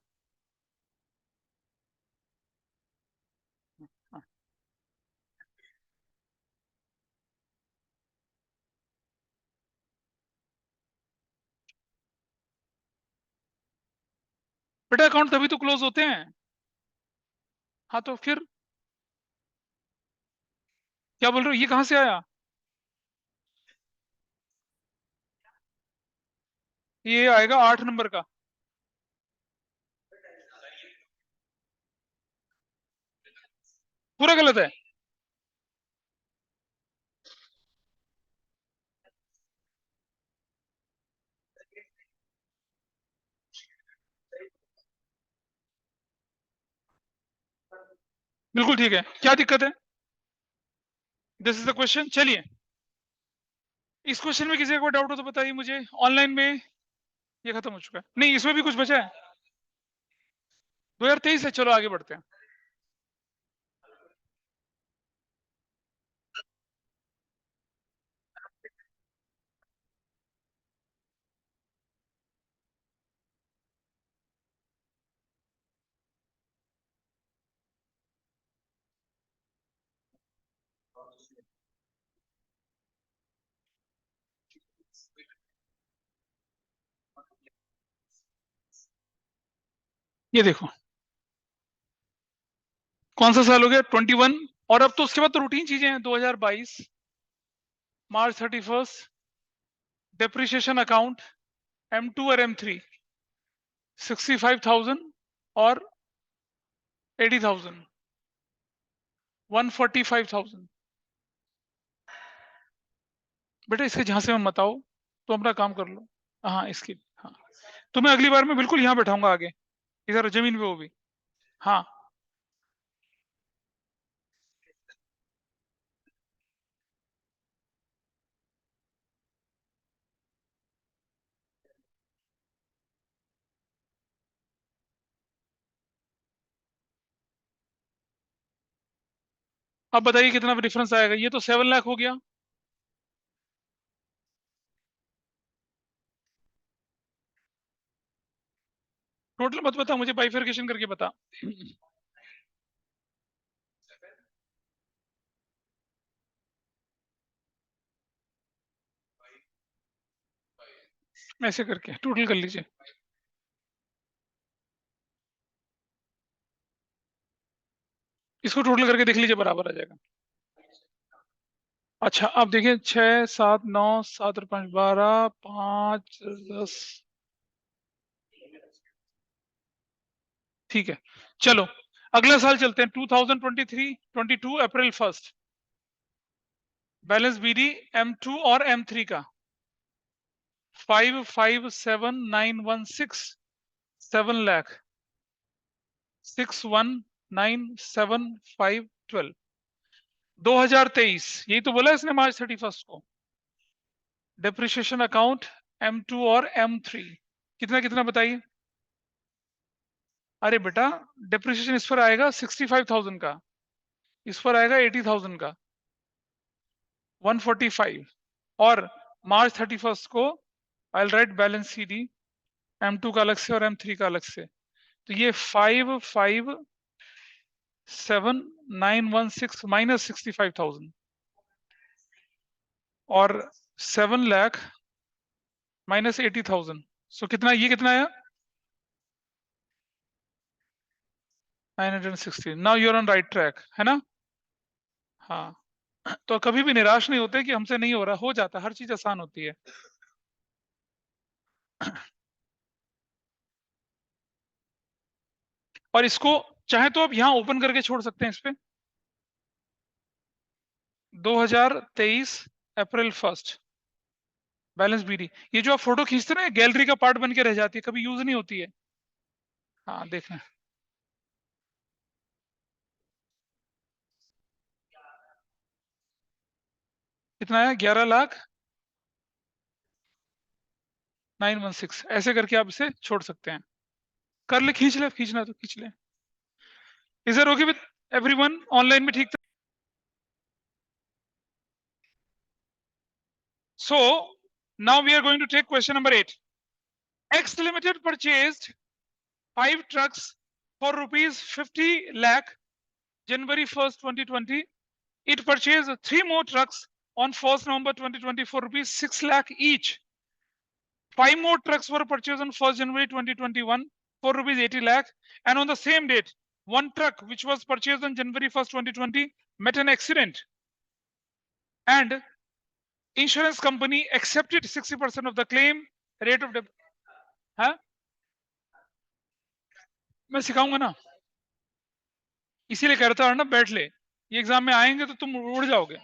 बेटा अकाउंट तभी तो क्लोज होते हैं। हाँ तो फिर क्या बोल रहे हो, ये कहाँ से आया? ये आएगा 8 नंबर का। पूरा गलत है। बिल्कुल ठीक है, क्या दिक्कत है? दिस इज द क्वेश्चन, चलिए। इस क्वेश्चन में किसी को डाउट हो तो बताइए मुझे, ऑनलाइन में। ये खत्म हो चुका है, नहीं इसमें भी कुछ बचा है। 2023 है, चलो आगे बढ़ते हैं। ये देखो, कौन सा साल हो गया, 21। और अब तो उसके बाद तो रूटीन चीजें हैं, 2022 March 31, डेप्रिसिएशन अकाउंट, M2 और M3, 65,000 और 80,000, 145,000। बेटा इसके जहां से मैं बताओ, तो अपना काम कर लो। हाँ इसकी, हाँ तो मैं अगली बार में बिल्कुल यहाँ बैठाऊंगा आगे, इधर जमीन पे, वो भी। हाँ अब बताइए कितना डिफरेंस आएगा, ये तो 7 लाख हो गया। टोटल मत बता मुझे, बाइफरकेशन करके बता। ऐसे करके टोटल कर लीजिए। इसको टोटल करके देख लीजिए, बराबर आ जाएगा। अच्छा अब देखिए, 6 7 9 7 और 5 12 5 10, ठीक है। चलो अगला साल चलते हैं, 2023-22 अप्रैल 1 बैलेंस बीडी M2 और M3 का 557,916 7 लाख 619,752 2023, यही तो बोला इसने मार्च 31 को। डेप्रिसिएशन अकाउंट M2 और M3 कितना कितना बताइए। अरे बेटा, डेप्रिसिएशन इस पर आएगा 65,000 का, इस पर आएगा 80,000 का, 145, और मार्च 31 को I will write balance CD M2 का अलग से और M3 का अलग से। तो ये 557,916 माइनस 65,000 और 7 लाख माइनस 80,000, सो कितना, ये कितना है 960। Now you are on right track, है ना। हाँ, तो कभी भी निराश नहीं होते कि हमसे नहीं हो रहा, हो जाता, हर चीज आसान होती है। और इसको चाहे तो आप यहाँ ओपन करके छोड़ सकते हैं इस पे। 2023 अप्रैल 1 बैलेंस बीडी, ये जो आप फोटो खींचते ना, गैलरी का पार्ट बन के रह जाती है, कभी यूज नहीं होती है। हाँ देखें, कितना है 11,916, ऐसे करके आप इसे छोड़ सकते हैं। कर ले, खींच ले, खींचना तो खींच ले। Is it okay with everyone online में, ठीक था। So now we are going to take question number 8. X Limited purchased 5 trucks for rupees 50 lakh January 1st, 2020. It purchased 3 more trucks on 1st November 2020 for rupees 6 lakh each. 5 more trucks were purchased on 1st January 2021 for rupees 80 lakh, and on the same date, one truck which was purchased on January 1st, 2020 met an accident, and insurance company accepted 60% of the claim rate of हाँ, मैं सिखाऊंगा ना, इसीलिए कहता है ना बैठ ले, ये एग्जाम में आएंगे तो तुम उड़ जाओगे।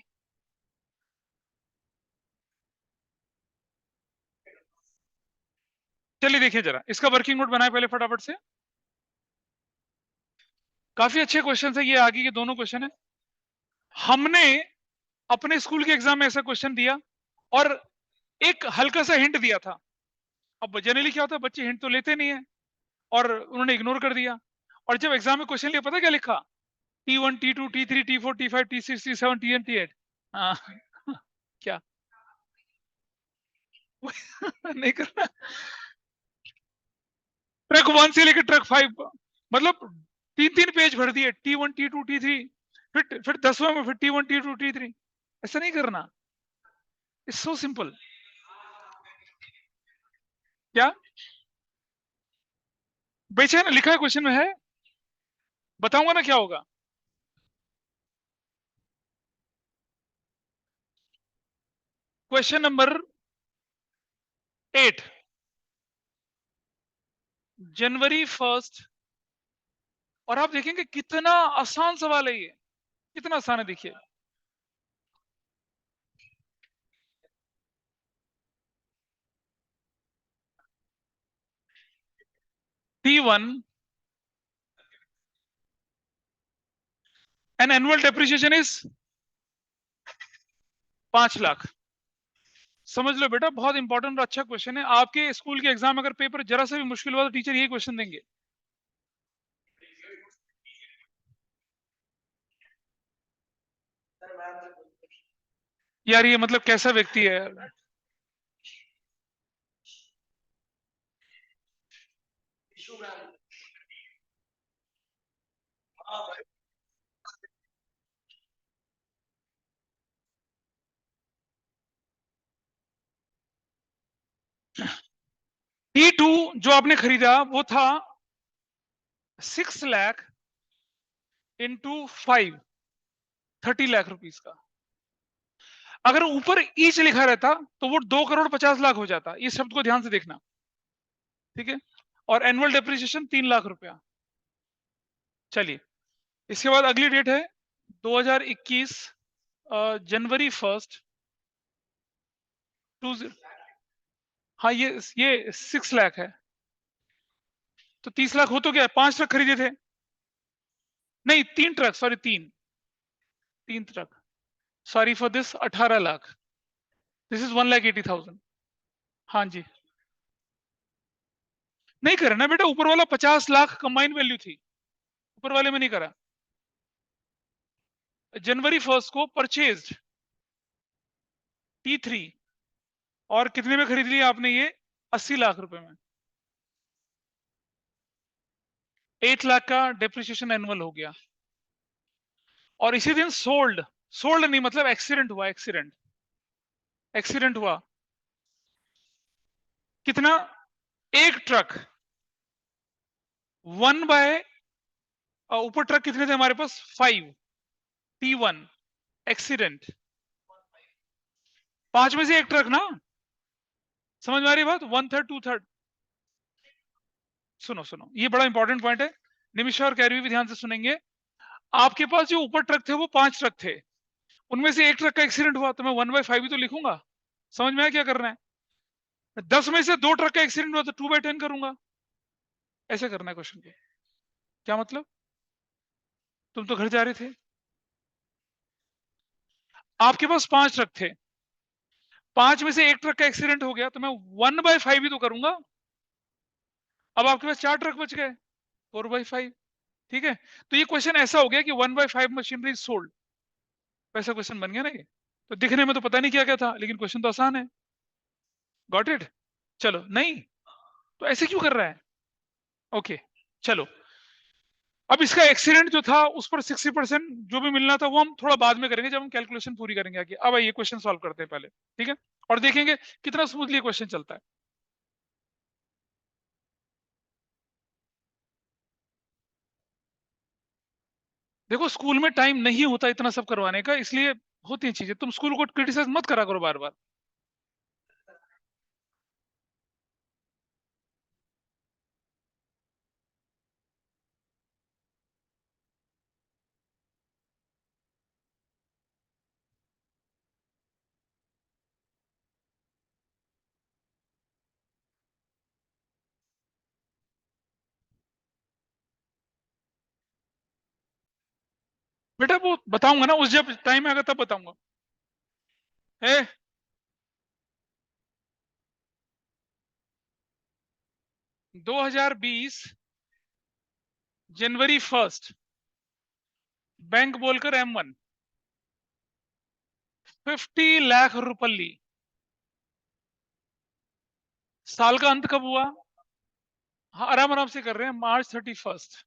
चलिए देखिए जरा, इसका वर्किंग नोट बनाए पहले फटाफट से। काफी अच्छे क्वेश्चन है ये, आगे के दोनों क्वेश्चन है। हमने अपने स्कूल के एग्जाम में ऐसा क्वेश्चन दिया और एक हल्का सा हिंट दिया था। अब जनरली क्या होता है, बच्चे हिंट तो लेते नहीं है और उन्होंने इग्नोर कर दिया, और जब एग्जाम में क्वेश्चन लिया, पता क्या लिखा, T1 T2 T3 T4 T5 T6 T7 TN T8। हाँ क्या नहीं करना, ट्रक 1 से लेकर ट्रक 5, मतलब 3 पेज भर दिए, T1 T2 T3, फिर 10वें में फिर T1 T2 T3। ऐसा नहीं करना, इट्स सो सिंपल। क्या बेचैन लिखा है क्वेश्चन में, है बताऊंगा ना क्या होगा। क्वेश्चन नंबर 8, जनवरी 1, और आप देखेंगे कितना आसान सवाल है ये, कितना आसान है, देखिए। T1 an annual depreciation is 5 lakh. समझ लो बेटा, बहुत इंपॉर्टेंट और अच्छा क्वेश्चन है। आपके स्कूल के एग्जाम अगर पेपर जरा सा भी मुश्किल हुआ तो टीचर यही क्वेश्चन देंगे। यार ये मतलब कैसा व्यक्ति है यार। T2 जो आपने खरीदा वो था 6 लाख इंटू 5, 30 लाख रुपीस का। अगर ऊपर ईच लिखा रहता तो वो 2,50,00,000 हो जाता। इस शब्द को ध्यान से देखना, ठीक है। और एनुअल डेप्रिसिएशन 3 लाख रुपया। चलिए, इसके बाद अगली डेट है 2021 जनवरी 1 2। हाँ, ये 6 लाख है, तो 30 लाख हो तो गया। 5 ट्रक खरीदे थे, नहीं 3 truck, sorry 3 truck, sorry for this, 18 lakh. This is 1,80,000। हाँ जी, नहीं करा ना बेटा, ऊपर वाला 50 लाख कंबाइन वैल्यू थी, ऊपर वाले में नहीं करा। जनवरी 1 को परचेज्ड T3, और कितने में खरीद लिया आपने ये? 80 लाख रुपए में। 8 लाख का डेप्रिसिएशन एनुअल हो गया। और इसी दिन सोल्ड, सोल्ड नहीं मतलब एक्सीडेंट हुआ, एक्सीडेंट हुआ। कितना? एक ट्रक 1/, ऊपर ट्रक कितने थे हमारे पास? 5, T1 एक्सीडेंट, 5 में से एक ट्रक ना, समझ में आ रही बात? 1/3 2/3। सुनो सुनो, ये बड़ा इंपॉर्टेंट पॉइंट है, निमिषा और कैरवी भी ध्यान से सुनेंगे। आपके पास जो ऊपर ट्रक थे वो 5 ट्रक थे, उनमें से एक ट्रक का एक्सीडेंट हुआ, तो मैं 1/5 ही तो लिखूंगा। समझ में आया क्या करना है? 10 में से 2 ट्रक का एक्सीडेंट हुआ तो 2/10 करूंगा। ऐसे करना है क्वेश्चन को। क्या मतलब? तुम तो घर जा रहे थे, आपके पास 5 ट्रक थे, 5 में से एक ट्रक का एक्सीडेंट हो गया, तो मैं 1/5 ही तो करूंगा। अब आपके पास 4 ट्रक बच गए, 4/5। ठीक है, तो ये क्वेश्चन ऐसा हो गया कि 1/5 मशीनरी सोल्ड, वैसा क्वेश्चन बन गया ना ये। तो दिखने में तो पता नहीं क्या क्या था, लेकिन क्वेश्चन तो आसान है। Got it? चलो, नहीं तो ऐसे क्यों कर रहा है? ओके, चलो। अब इसका एक्सीडेंट जो था उस पर 60% जो भी मिलना था वो हम थोड़ा बाद में करेंगे, जब हम कैलकुलेशन पूरी करेंगे आगे। अब ये क्वेश्चन सॉल्व करते हैं पहले, ठीक है, और देखेंगे कितना स्मूथली क्वेश्चन चलता है। देखो, स्कूल में टाइम नहीं होता इतना सब करवाने का, इसलिए होती हैं चीजें। तुम स्कूल को क्रिटिसाइज मत करा करो बार बार। बेटा वो बताऊंगा ना, उस जब टाइम आएगा तब बताऊंगा। ए 2020 जनवरी 1, बैंक बोलकर M1 50 लाख रुपये। साल का अंत कब हुआ? हाँ, आराम आराम से कर रहे हैं, March 31।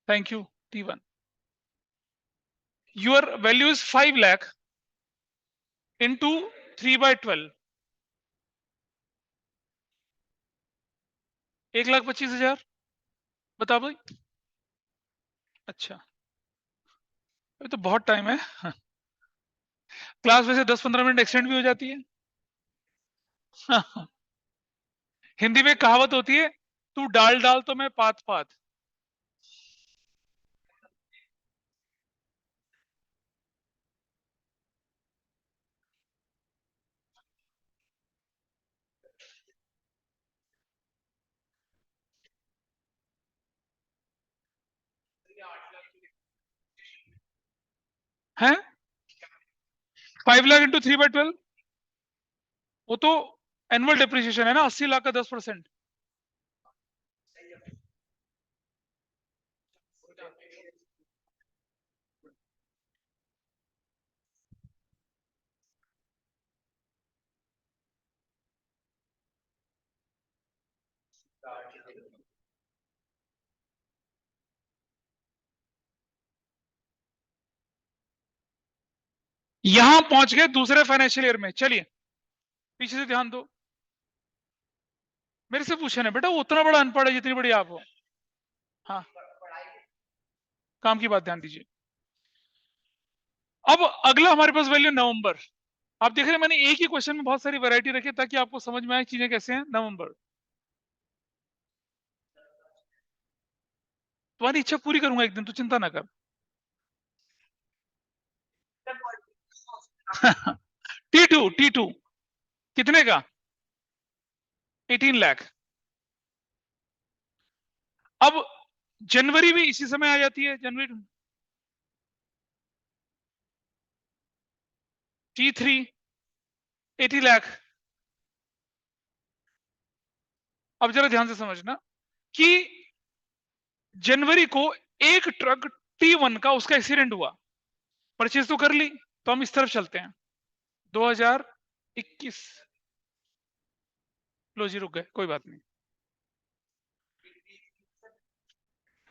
Thank you T1। Your value is 5 lakh into 3/12, 1,25,000। बता भाई। अच्छा, अभी तो बहुत टाइम है। क्लास वैसे 10-15 मिनट एक्सटेंड भी हो जाती है। हिंदी में कहावत होती है, तू डाल डाल तो मैं पात पात। है 5 लाख इंटू 3/12, वो तो एनुअल डेप्रिसिएशन है ना, 80 लाख का 10%। यहां पहुंच गए दूसरे फाइनेंशियल ईयर में। चलिए, पीछे से ध्यान दो। मेरे से पूछे ना बेटा, वो उतना बड़ा अनपढ़ है जितनी बड़ी आप हो। हाँ, काम की बात ध्यान दीजिए। अब अगला हमारे पास वैल्यू नवंबर। आप देख रहे हैं मैंने एक ही क्वेश्चन में बहुत सारी वैरायटी रखी ताकि आपको समझ में आए चीजें कैसे हैं। नवंबर, तुम्हारी इच्छा पूरी करूंगा एक दिन, तो चिंता ना कर। T2 कितने का? 18 लाख। अब जनवरी भी इसी समय आ जाती है, जनवरी। T3 80 लाख। अब जरा ध्यान से समझना कि जनवरी को एक ट्रक T1 का उसका एक्सीडेंट हुआ, परचेज तो कर ली, तो हम इस तरफ चलते हैं 2021। लो जी, रुक गए, कोई बात नहीं,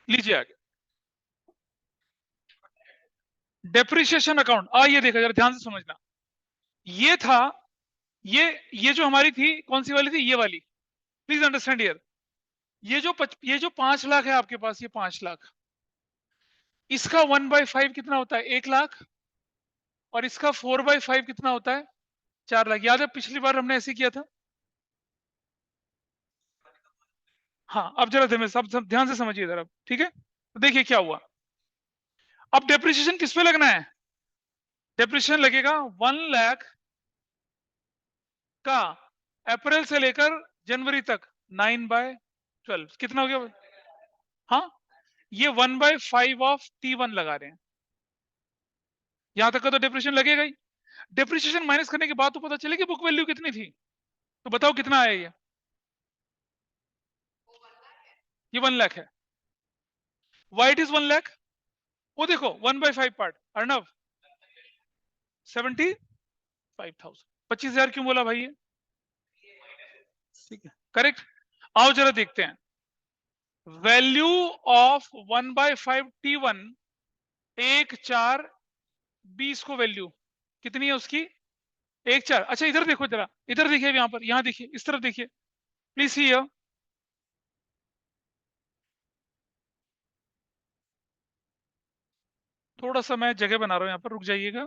लीजिए आगे। डेप्रिसिएशन अकाउंट, ये देखा जरा ध्यान से समझना। ये था, ये जो हमारी थी, कौन सी वाली थी? ये वाली। Please understand here. ये जो 5 लाख है आपके पास, ये 5 लाख, इसका 1/5 कितना होता है? 1 लाख। और इसका 4/5 कितना होता है? 4 लाख। याद है पिछली बार हमने ऐसे किया था? हाँ, अब जरा सब ध्यान से समझिए जरा, ठीक है? तो देखिए क्या हुआ। अब डेप्रिसिएशन किस पे लगना है? डेप्रिसिएशन लगेगा 1 लाख का अप्रैल से लेकर जनवरी तक 9/12। कितना हो गया? हाँ, ये 1/5 ऑफ T1 लगा रहे हैं। यहां तक का तो डेप्रिसिएशन लगेगा ही। डेप्रिसिएशन माइनस करने के बाद तो पता चलेगी बुक वैल्यू कितनी थी। तो बताओ कितना आया ये 1 लाख है। Why it is 1 lakh? वो देखो 1/5 पार्ट, अर्णव 75,000। 25,000 क्यों बोला भाई ये? ठीक है, करेक्ट। आओ जरा देखते हैं वैल्यू ऑफ 1/5 T1। 1/4/20 को वैल्यू कितनी है उसकी? 1/4। अच्छा इधर देखो जरा, इधर देखिए, यहाँ पर, यहाँ देखिए, इस तरफ देखिए प्लीज सी। थोड़ा सा मैं जगह बना रहा हूं यहाँ पर, रुक जाइएगा,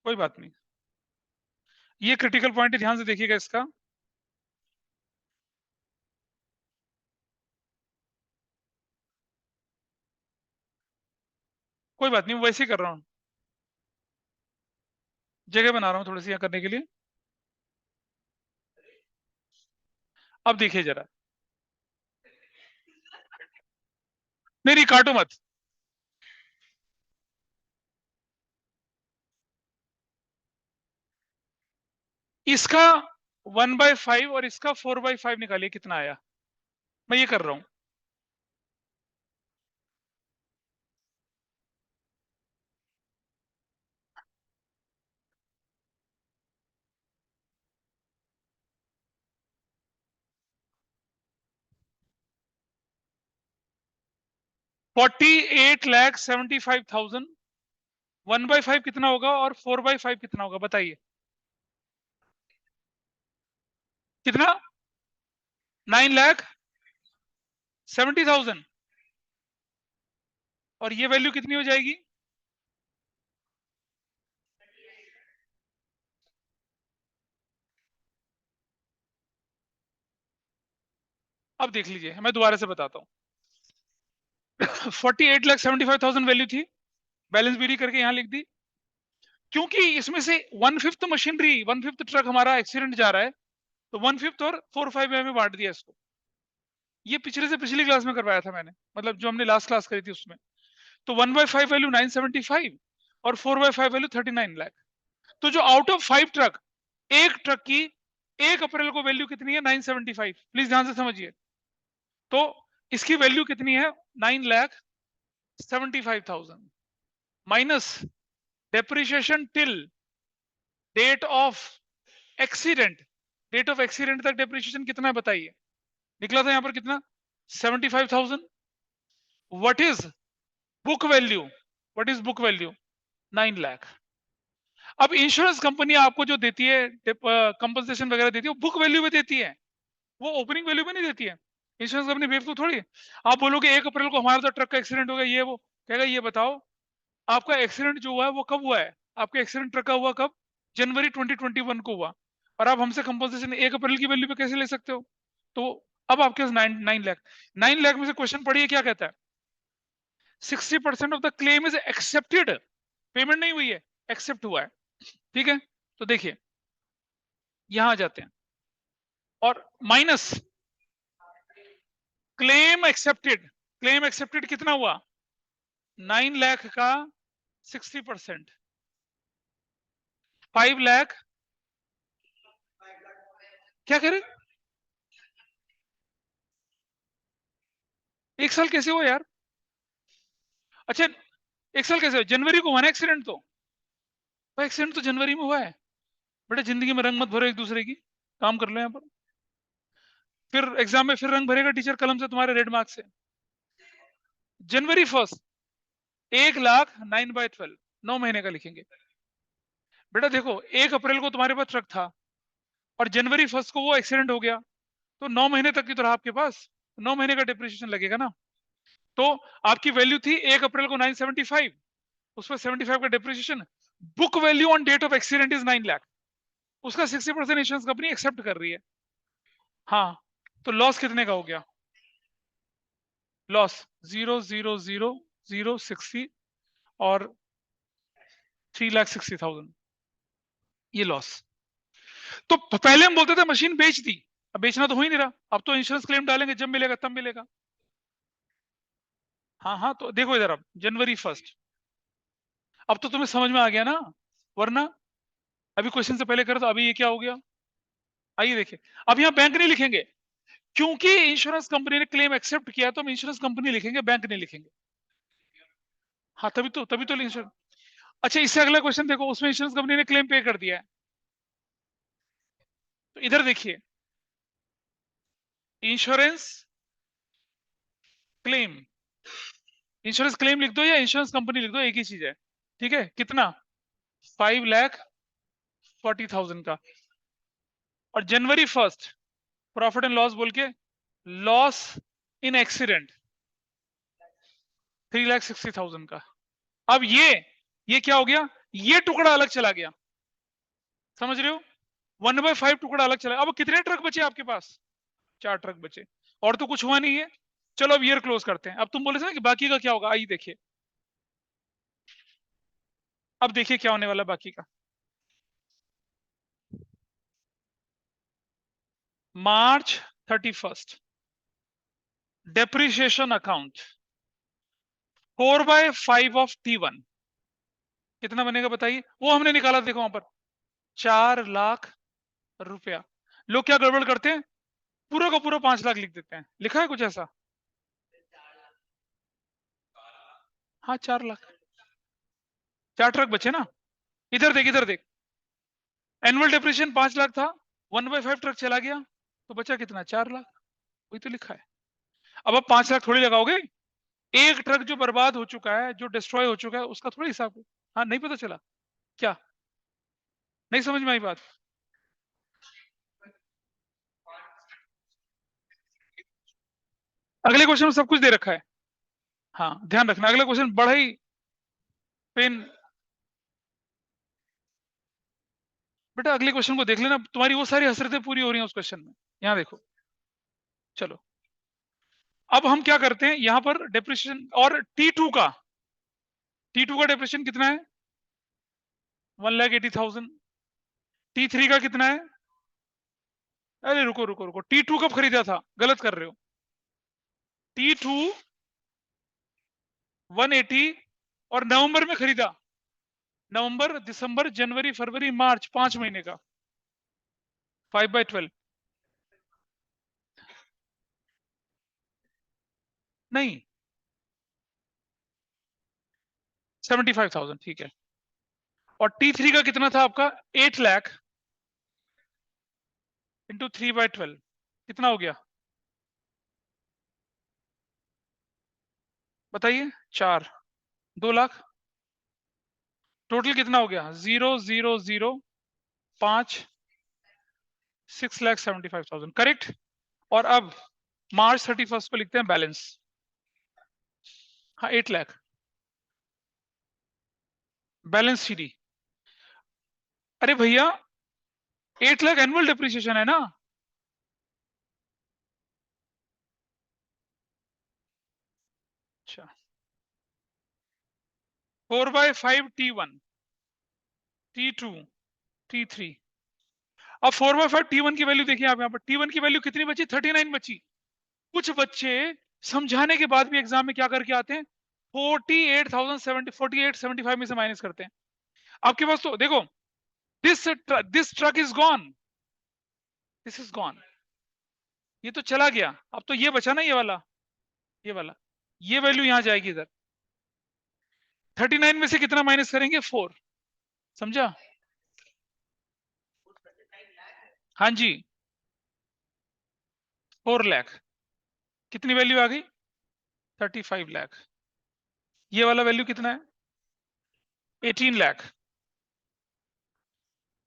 कोई बात नहीं। ये क्रिटिकल पॉइंट है, ध्यान से देखिएगा इसका। कोई बात नहीं, वैसे ही कर रहा हूँ, जगह बना रहा हूँ थोड़ी सी यहाँ करने के लिए। अब देखिए जरा, नहीं नहीं काटो मत। इसका 1/5 और इसका 4/5 निकालिए कितना आया। मैं ये कर रहा हूं। 48,75,000। 1/5 कितना होगा और 4/5 कितना होगा बताइए? कितना? 9,70,000। और ये वैल्यू कितनी हो जाएगी? अब देख लीजिए, मैं दोबारा से बताता हूँ। 48,75,000 वैल्यू थी, बैलेंस बीडी करके यहां लिख दी। क्योंकि इसमें से 1/5 मशीनरी, 1/5 ट्रक हमारा एक्सीडेंट जा रहा है, तो 1/5 और 4/5 में बांट दिया इसको। ये पिछले से पिछली क्लास में करवाया था मैंने, मतलब जो हमने लास्ट क्लास करी थी उसमें। तो 1/5 वैल्यू 975 और 4/5 वैल्यू 39 लाख। तो जो आउट ऑफ 5 ट्रक, एक ट्रक की 1 अप्रैल को वैल्यू कितनी है? 975। प्लीज ध्यान से समझिए। तो इसकी वैल्यू कितनी है? 9,75,000 minus depreciation till date of accident. Date of accident तक डेप्रिसिएशन कितना है बताइए? निकला था यहां पर कितना? 75,000। What is book value? What is book value? 9 lakh. अब इंश्योरेंस कंपनी आपको जो देती है कंपनसेशन वगैरह देती है, वो बुक वैल्यू में देती है, वो ओपनिंग वैल्यू में नहीं देती है। इंश्योरेंस कंपनी बेवकूफ थोड़ी है। आप बोलोगे 1 अप्रैल को हमारा तो ट्रक का एक्सीडेंट हो गया, ये वो कहेगा ये बताओ आपका एक्सीडेंट जो हुआ है वो कब हुआ है, आपका एक्सीडेंट ट्रक का हुआ कब, जनवरी 2021 को हुआ, और आप हमसे कंपनसेशन 1 अप्रैल की वैल्यू पे कैसे ले सकते हो? तो अब आपके पास 9 लाख में से क्वेश्चन पढ़िए क्या कहता है। 60% of the claim is accepted, payment नहीं हुई है, एक्सेप्ट हुआ है। ठीक है, तो देखिए यहां आ जाते हैं और माइनस क्लेम एक्सेप्टेड कितना हुआ, 9 लाख का 60%, 5 लाख, क्या करें, एक साल कैसे हो यार? अच्छा, एक साल कैसे हो, जनवरी को हुआ ना एक्सीडेंट, तो एक्सीडेंट तो जनवरी में हुआ है। बेटा जिंदगी में रंग मत भरो एक दूसरे की, काम कर लो यहाँ पर। फिर एग्जाम में फिर रंग भरेगा टीचर कलम से तुम्हारे रेड मार्क्स से। जनवरी 1 1 लाख 9/12, 9 महीने का लिखेंगे। बेटा देखो 1 अप्रैल को तुम्हारे पास ट्रक था और जनवरी 1 को वो एक्सीडेंट हो गया, तो 9 महीने तक की तो रहा आपके पास, 9 महीने का डिप्रिसिएशन लगेगा ना। तो आपकी वैल्यू थी 1 अप्रैल को 975, उस पर 75 का depreciation, book value on date of accident is 9 lakh, उसका 60% इंश्योरेंस कंपनी एक्सेप्ट कर रही है। हाँ, तो लॉस कितने का हो गया, लॉस 0,000,060 और 3,60,000, ये लॉस। तो पहले हम बोलते थे मशीन बेच दी, अब बेचना तो हो ही नहीं रहा, अब तो इंश्योरेंस क्लेम डालेंगे जब मिलेगा तब मिलेगा। हाँ हाँ, तो देखो इधर अब जनवरी 1, अब तो तुम्हें समझ में आ गया ना, वरना अभी क्वेश्चन से पहले करो तो अभी ये क्या हो गया। आइए देखिए, अब यहाँ बैंक नहीं लिखेंगे, क्योंकि इंश्योरेंस कंपनी ने क्लेम एक्सेप्ट किया, तो हम इंश्योरेंस कंपनी लिखेंगे, बैंक नहीं लिखेंगे। हाँ तभी तो इंश्योरेंस। अच्छा, इससे अगला क्वेश्चन देखो, उसमें इंश्योरेंस कंपनी ने क्लेम पे कर दिया है, तो इधर देखिए इंश्योरेंस क्लेम, इंश्योरेंस क्लेम लिख दो या इंश्योरेंस कंपनी लिख दो, एक ही चीज है। ठीक है, कितना, 5,40,000 का, और जनवरी 1 प्रॉफिट एंड लॉस बोल के, लॉस इन एक्सीडेंट 3,60,000 का। अब ये क्या हो गया, ये टुकड़ा अलग चला गया, समझ रहे हो, 1/5 टुकड़ा अलग चला। अब कितने ट्रक बचे आपके पास, 4 ट्रक बचे, और तो कुछ हुआ नहीं है। चलो अब ईयर क्लोज करते हैं। अब तुम बोले थे ना कि बाकी का क्या होगा, आइए देखिए, अब देखिए क्या होने वाला बाकी का। March 31, depreciation account 4/5 of T1 कितना बनेगा बताइए, वो हमने निकाला, देखो वहां पर 4 लाख रुपया। लोग क्या गड़बड़ करते हैं, पूरा का पूरा 5 लाख लिख देते हैं, लिखा है कुछ ऐसा, हाँ 4 लाख, 4 ट्रक बचे ना। इधर देख, एनुअल डेप्रिसिएशन 5 लाख था, 1/5 ट्रक चला गया, तो बचा कितना, 4 लाख, वही तो लिखा है। अब आप 5 लाख थोड़ी लगाओगे, एक ट्रक जो बर्बाद हो चुका है, जो डिस्ट्रॉय हो चुका है, उसका थोड़ी हिसाब। हाँ नहीं पता चला क्या, नहीं समझ में आई बात। अगले क्वेश्चन में सब कुछ दे रखा है, हाँ ध्यान रखना, अगला क्वेश्चन बड़ा ही पेन। बेटा अगले क्वेश्चन को देख लेना, तुम्हारी वो सारी हसरतें पूरी हो रही हैं उस क्वेश्चन में। यहाँ देखो, चलो अब हम क्या करते हैं, यहाँ पर डेप्रिसिएशन और टी टू का डेप्रिसिएशन कितना है, 1,80,000। T3 का कितना है, अरे रुको, T2 कब खरीदा था, गलत कर रहे हो, T2 180 और नवंबर में खरीदा, नवंबर दिसंबर जनवरी फरवरी मार्च 5 महीने का, 5/12, नहीं 75,000, ठीक है। और T3 का कितना था आपका, 8 लाख इंटू 3/12, कितना हो गया बताइए, 4, 2 लाख, टोटल कितना हो गया? 0 0 0 5 6,75,000 करेक्ट। और अब मार्च 31 को लिखते हैं बैलेंस। हाँ 8 लाख बैलेंस शीट। अरे भैया 8 लाख एनुअल डिप्रिसिएशन है ना। अच्छा 4/5 T1 T2 T3। अब 4/5 T1 की वैल्यू देखिए आप यहाँ पर, T1 की वैल्यू कितनी बची? 39 बची। कुछ बच्चे समझाने के बाद भी एग्जाम में क्या करके आते हैं? 48,075 में से माइनस करते हैं। आपके पास तो देखो, this truck is gone, this is gone, ये तो चला गया। अब तो ये बचा ना, ये वाला, ये वाला, ये वैल्यू यहां जाएगी इधर। 39 में से कितना माइनस करेंगे? 4। समझा? हाँ जी 4 लाख। कितनी वैल्यू आ गई? 35 लाख। ये वाला वैल्यू कितना है? 18 लाख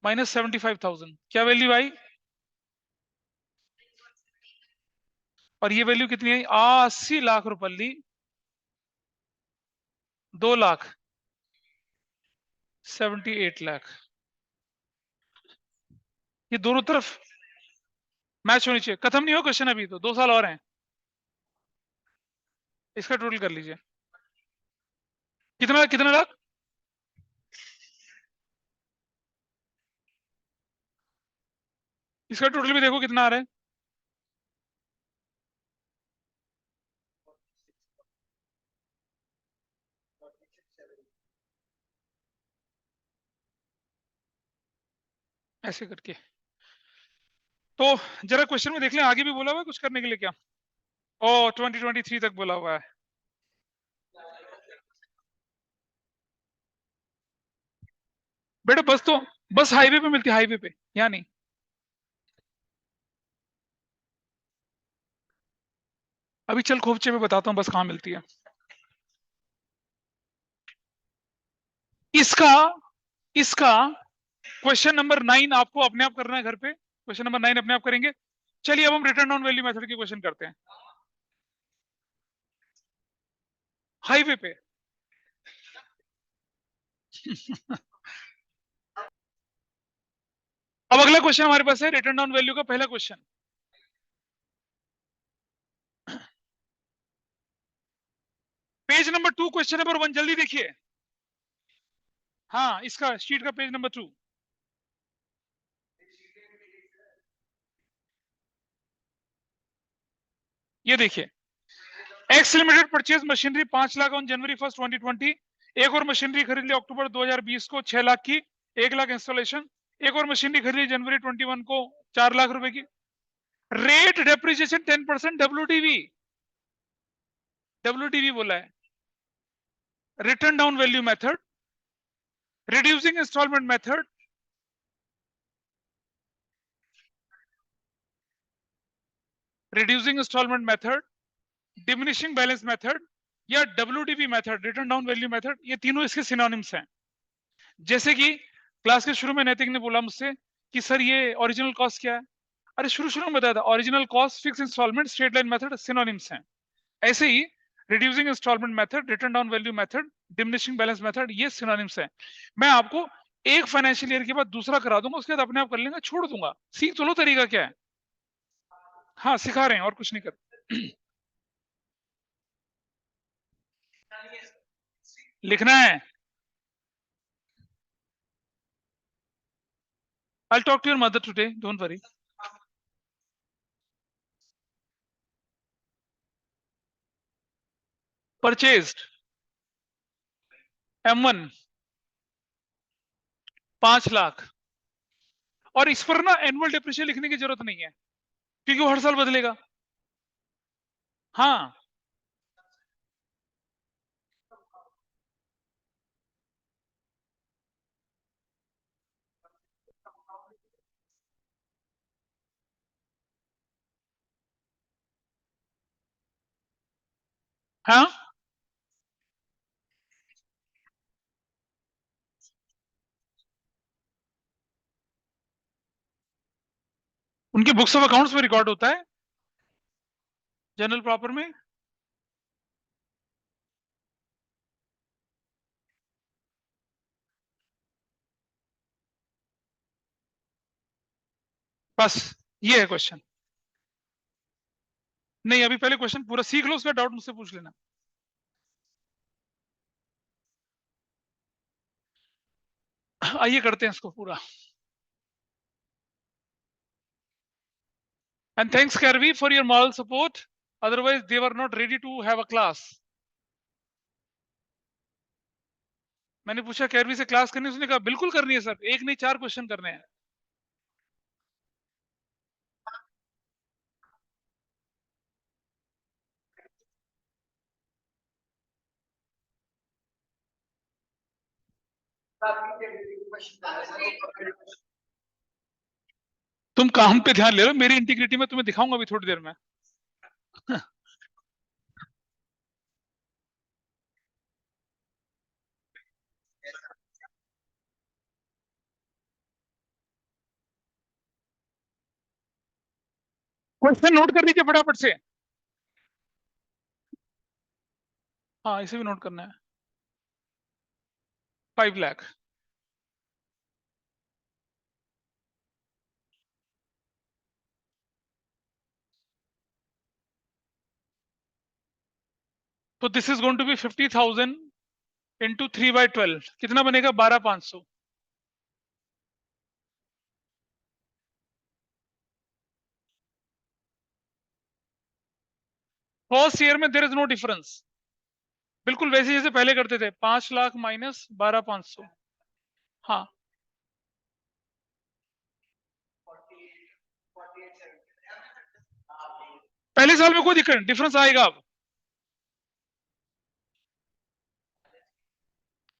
माइनस 75,000। क्या वैल्यू आई? और ये वैल्यू कितनी आई? 80 लाख रुपये, 2,78,00,000। ये दोनों तरफ मैच होनी चाहिए। खत्म नहीं हो क्वेश्चन, अभी तो 2 साल और हैं। इसका टोटल कर लीजिए, कितना कितना लाख? इसका टोटल भी देखो कितना आ रहा है। ऐसे करके तो जरा क्वेश्चन में देख लें, आगे भी बोला हुआ है कुछ करने के लिए क्या? ओ 2023 तक बोला हुआ है। बेटा बस तो, बस हाईवे पे मिलती है, हाईवे पे, यहाँ नहीं। अभी चल खोपचे में बताता हूँ बस कहाँ मिलती है। इसका इसका क्वेश्चन नंबर 9 आपको अपने आप करना है घर पे। क्वेश्चन नंबर 9 अपने आप करेंगे। चलिए अब हम रिटर्न ऑन वैल्यू मेथड के क्वेश्चन करते हैं हाईवे पे। अब अगला क्वेश्चन हमारे पास है रिटर्न ऑन वैल्यू का पहला question. Page number 2 question number 1 जल्दी देखिए। हाँ इसका शीट का पेज नंबर 2। ये देखिए, x limited purchase machinery 5 lakh on January 1, 2020। एक और मशीनरी खरीद ली अक्टूबर 2020 को 6 लाख की, 1 लाख इंस्टॉलेशन। एक और मशीनरी खरीदी जनवरी 21 को 4 लाख रुपए की। Rate depreciation 10%। डब्ल्यूडीवी, डब्ल्यूडीवी बोला है। Written down value method, reducing installment method, reducing installment method, diminishing balance method, या WDV method, written down value method, ये तीनों इसके सिनोनिम्स हैं। जैसे कि क्लास के शुरू में नैतिक ने बोला मुझसे कि सर ये ओरिजिनल कॉस्ट क्या है। अरे शुरू शुरू में बताया था, original cost, fix installment, straight line method synonyms हैं। ऐसे ही reducing installment method, written down value method, diminishing balance method, ये सिनोनिम्स हैं। मैं आपको एक फाइनेंशियल ईयर के बाद दूसरा करा दूंगा, उसके बाद अपने आप कर लेंगे, छोड़ दूंगा। सीख तो लो तरीका क्या है। हाँ सिखा रहे हैं और कुछ नहीं कर। लिखना है। I'll talk to your mother today, don't worry. Purchased M1 5 lakh. और इस पर ना एनुअल डिप्रिशिएशन लिखने की जरूरत नहीं है, क्योंकि वो हर साल बदलेगा। हाँ हाँ उनकी बुक्स ऑफ अकाउंट्स में रिकॉर्ड होता है जनरल प्रॉपर में। बस ये है क्वेश्चन। नहीं, अभी पहले क्वेश्चन पूरा सीख लो, उसका डाउट मुझसे पूछ लेना। आइए करते हैं इसको पूरा। And thanks Kairavi for your moral support, otherwise they were not ready to have a class. मैंने पूछा कैरवी से क्लास करनी, उसने कहा बिल्कुल करनी है सर, एक नहीं 4 क्वेश्चन करने हैं। तुम काम पे ध्यान ले रहे हो, मेरी इंटीग्रिटी में तुम्हें दिखाऊंगा अभी थोड़ी देर में। क्वेश्चन नोट कर लीजिए फटाफट से। हाँ, इसे भी नोट करना है। 5 लाख। तो this is going to be 50,000 into 3/12, कितना बनेगा? 12,500। फर्स्ट ईयर में देर इज नो डिफरेंस, बिल्कुल वैसे जैसे पहले करते थे, 5 लाख माइनस 12,500। हाँ, पहले साल में कोई दिक्कत डिफरेंस आएगा, अब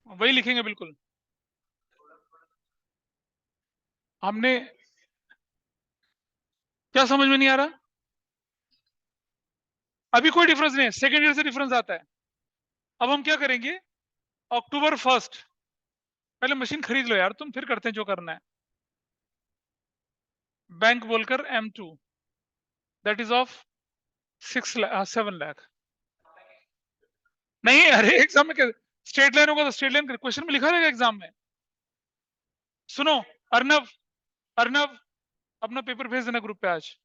वही लिखेंगे बिल्कुल। हमने क्या समझ में नहीं आ रहा? अभी कोई डिफरेंस नहीं है, सेकेंड ईयर से डिफरेंस आता है। अब हम क्या करेंगे, October 1 पहले मशीन खरीद लो यार तुम, फिर करते हैं जो करना है। बैंक बोलकर M2 that is of 7 lakh. नहीं, अरे एग्जाम में क्या स्ट्रेट लाइन होगा तो स्ट्रेट लाइन क्वेश्चन में लिखा रहेगा एग्जाम में। सुनो, अर्नव, अर्नव अपना पेपर भेज देना ग्रुप पे आज।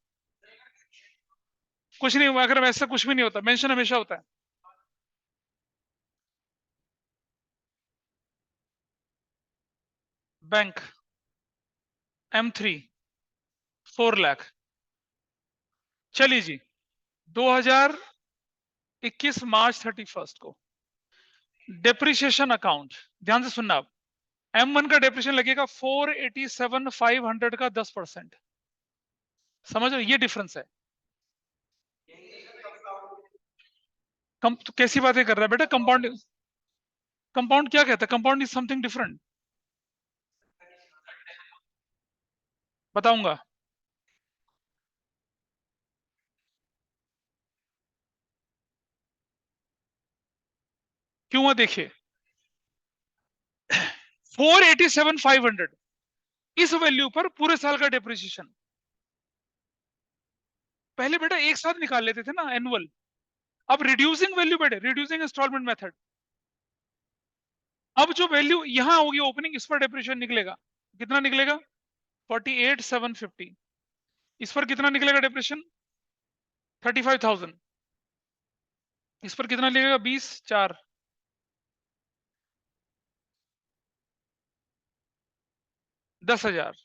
कुछ नहीं हुआ, अगर वैसा कुछ भी नहीं होता, मेंशन हमेशा होता है। Bank M3 4 lakh. चलिए जी, 2021 मार्च 31 को डेप्रिसिएशन अकाउंट, ध्यान से सुनना। आप M1 का डेप्रिसिएशन लगेगा 487,500 का 10%। समझ रहे, ये डिफरेंस है। तो कैसी बातें कर रहा है बेटा? कंपाउंड, कंपाउंड क्या कहता है? Compound is something different. बताऊंगा क्यों हुआ, देखिए। 487,500 इस वैल्यू पर पूरे साल का डेप्रिसिएशन। पहले बेटा एक साथ निकाल लेते थे ना एनुअल, अब रिड्यूसिंग वैल्यू बेटे, रिड्यूसिंग इंस्टॉलमेंट मेथड। अब जो वैल्यू यहां होगी ओपनिंग, इस पर डेप्रिसिएशन निकलेगा। कितना निकलेगा? 48,750। इस पर कितना निकलेगा डेप्रिसिएशन? 35,000। इस पर कितना निकलेगा? 20 4 10,000।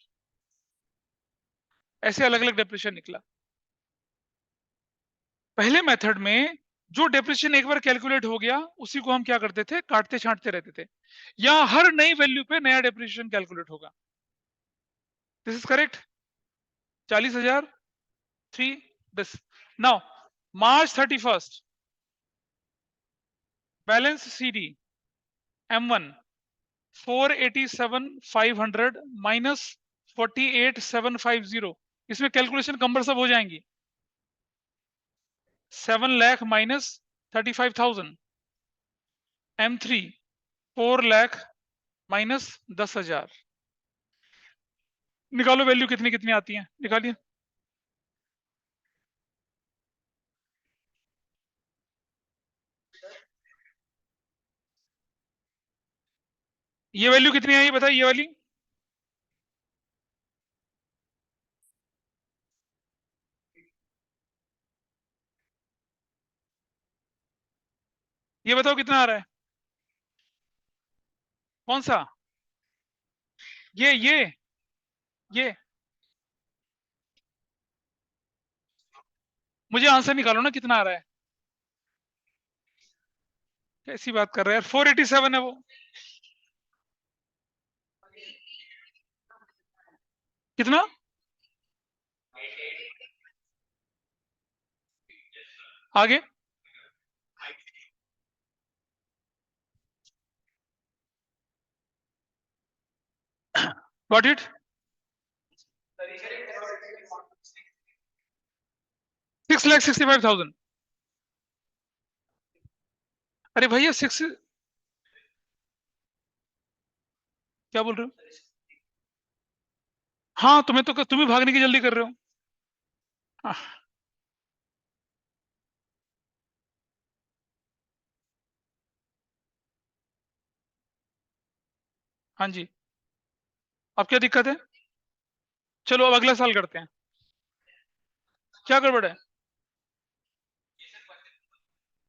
ऐसे अलग अलग डेप्रिसिएशन निकला। पहले मेथड में जो डेप्रिसिएशन एक बार कैलकुलेट हो गया, उसी को हम क्या करते थे, काटते छांटते रहते थे। यहां हर नई वैल्यू पे नया डेप्रिसिएशन कैलकुलेट होगा। This is correct. 40,000 3 this now March 31 balance CD M1 487,500 minus 48,750। इसमें कैलकुलेशन कंबर सब हो जाएंगी। 7 lakh minus 35,000। M3 4 lakh minus 10,000। निकालो वैल्यू कितनी कितनी आती है, निकालिए। ये वैल्यू कितनी आई बताइए, ये वाली? ये बताओ कितना आ रहा है? कौन सा? ये मुझे आंसर निकालो ना, कितना आ रहा है? कैसी बात कर रहे हैं यार, 487 है वो। कितना? आगे? Got it. 6,65,000। अरे भैया सिक्स, क्या बोल रहे हो? हाँ, तुम्हें भागने की जल्दी कर रहे हो। हाँ। हाँ जी। अब क्या दिक्कत है? चलो अब अगला साल करते हैं। क्या गड़बड़ है?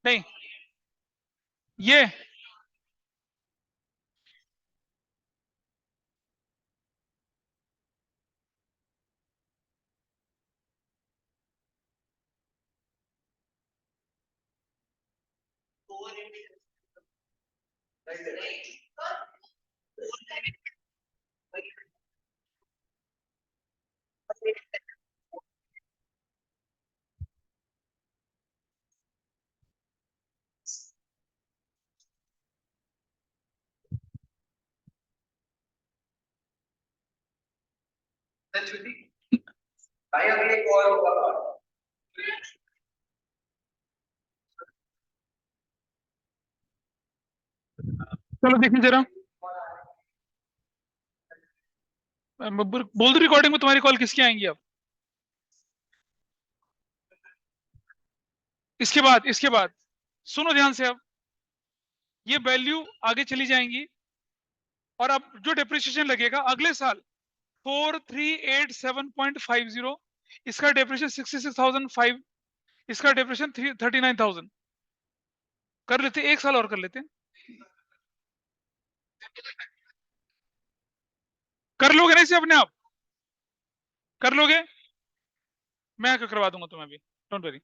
नहीं, ये चलो देखिए जरा, बोल दो रिकॉर्डिंग में तुम्हारी कॉल किसकी आएंगी अब। इसके बाद सुनो ध्यान से अब, ये वैल्यू आगे चली जाएंगी, और अब जो डेप्रिसिएशन लगेगा अगले साल 4387.50, इसका डेप्रिसिएशन 66,005, इसका डेप्रिसिएशन 39,000। कर लेते, एक साल और कर लेते। कर लोगे ना इसे अपने आप? कर लोगे? मैं करवा दूंगा तुम्हें अभी, डोंट वरी।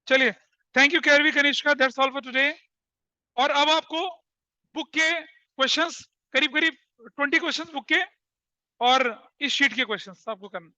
चलिए, thank you Kairavi Kanishka, that's all for today. और अब आपको बुक के क्वेश्चंस, करीब करीब 20 क्वेश्चंस बुक के, और इस शीट के क्वेश्चंस आपको करना।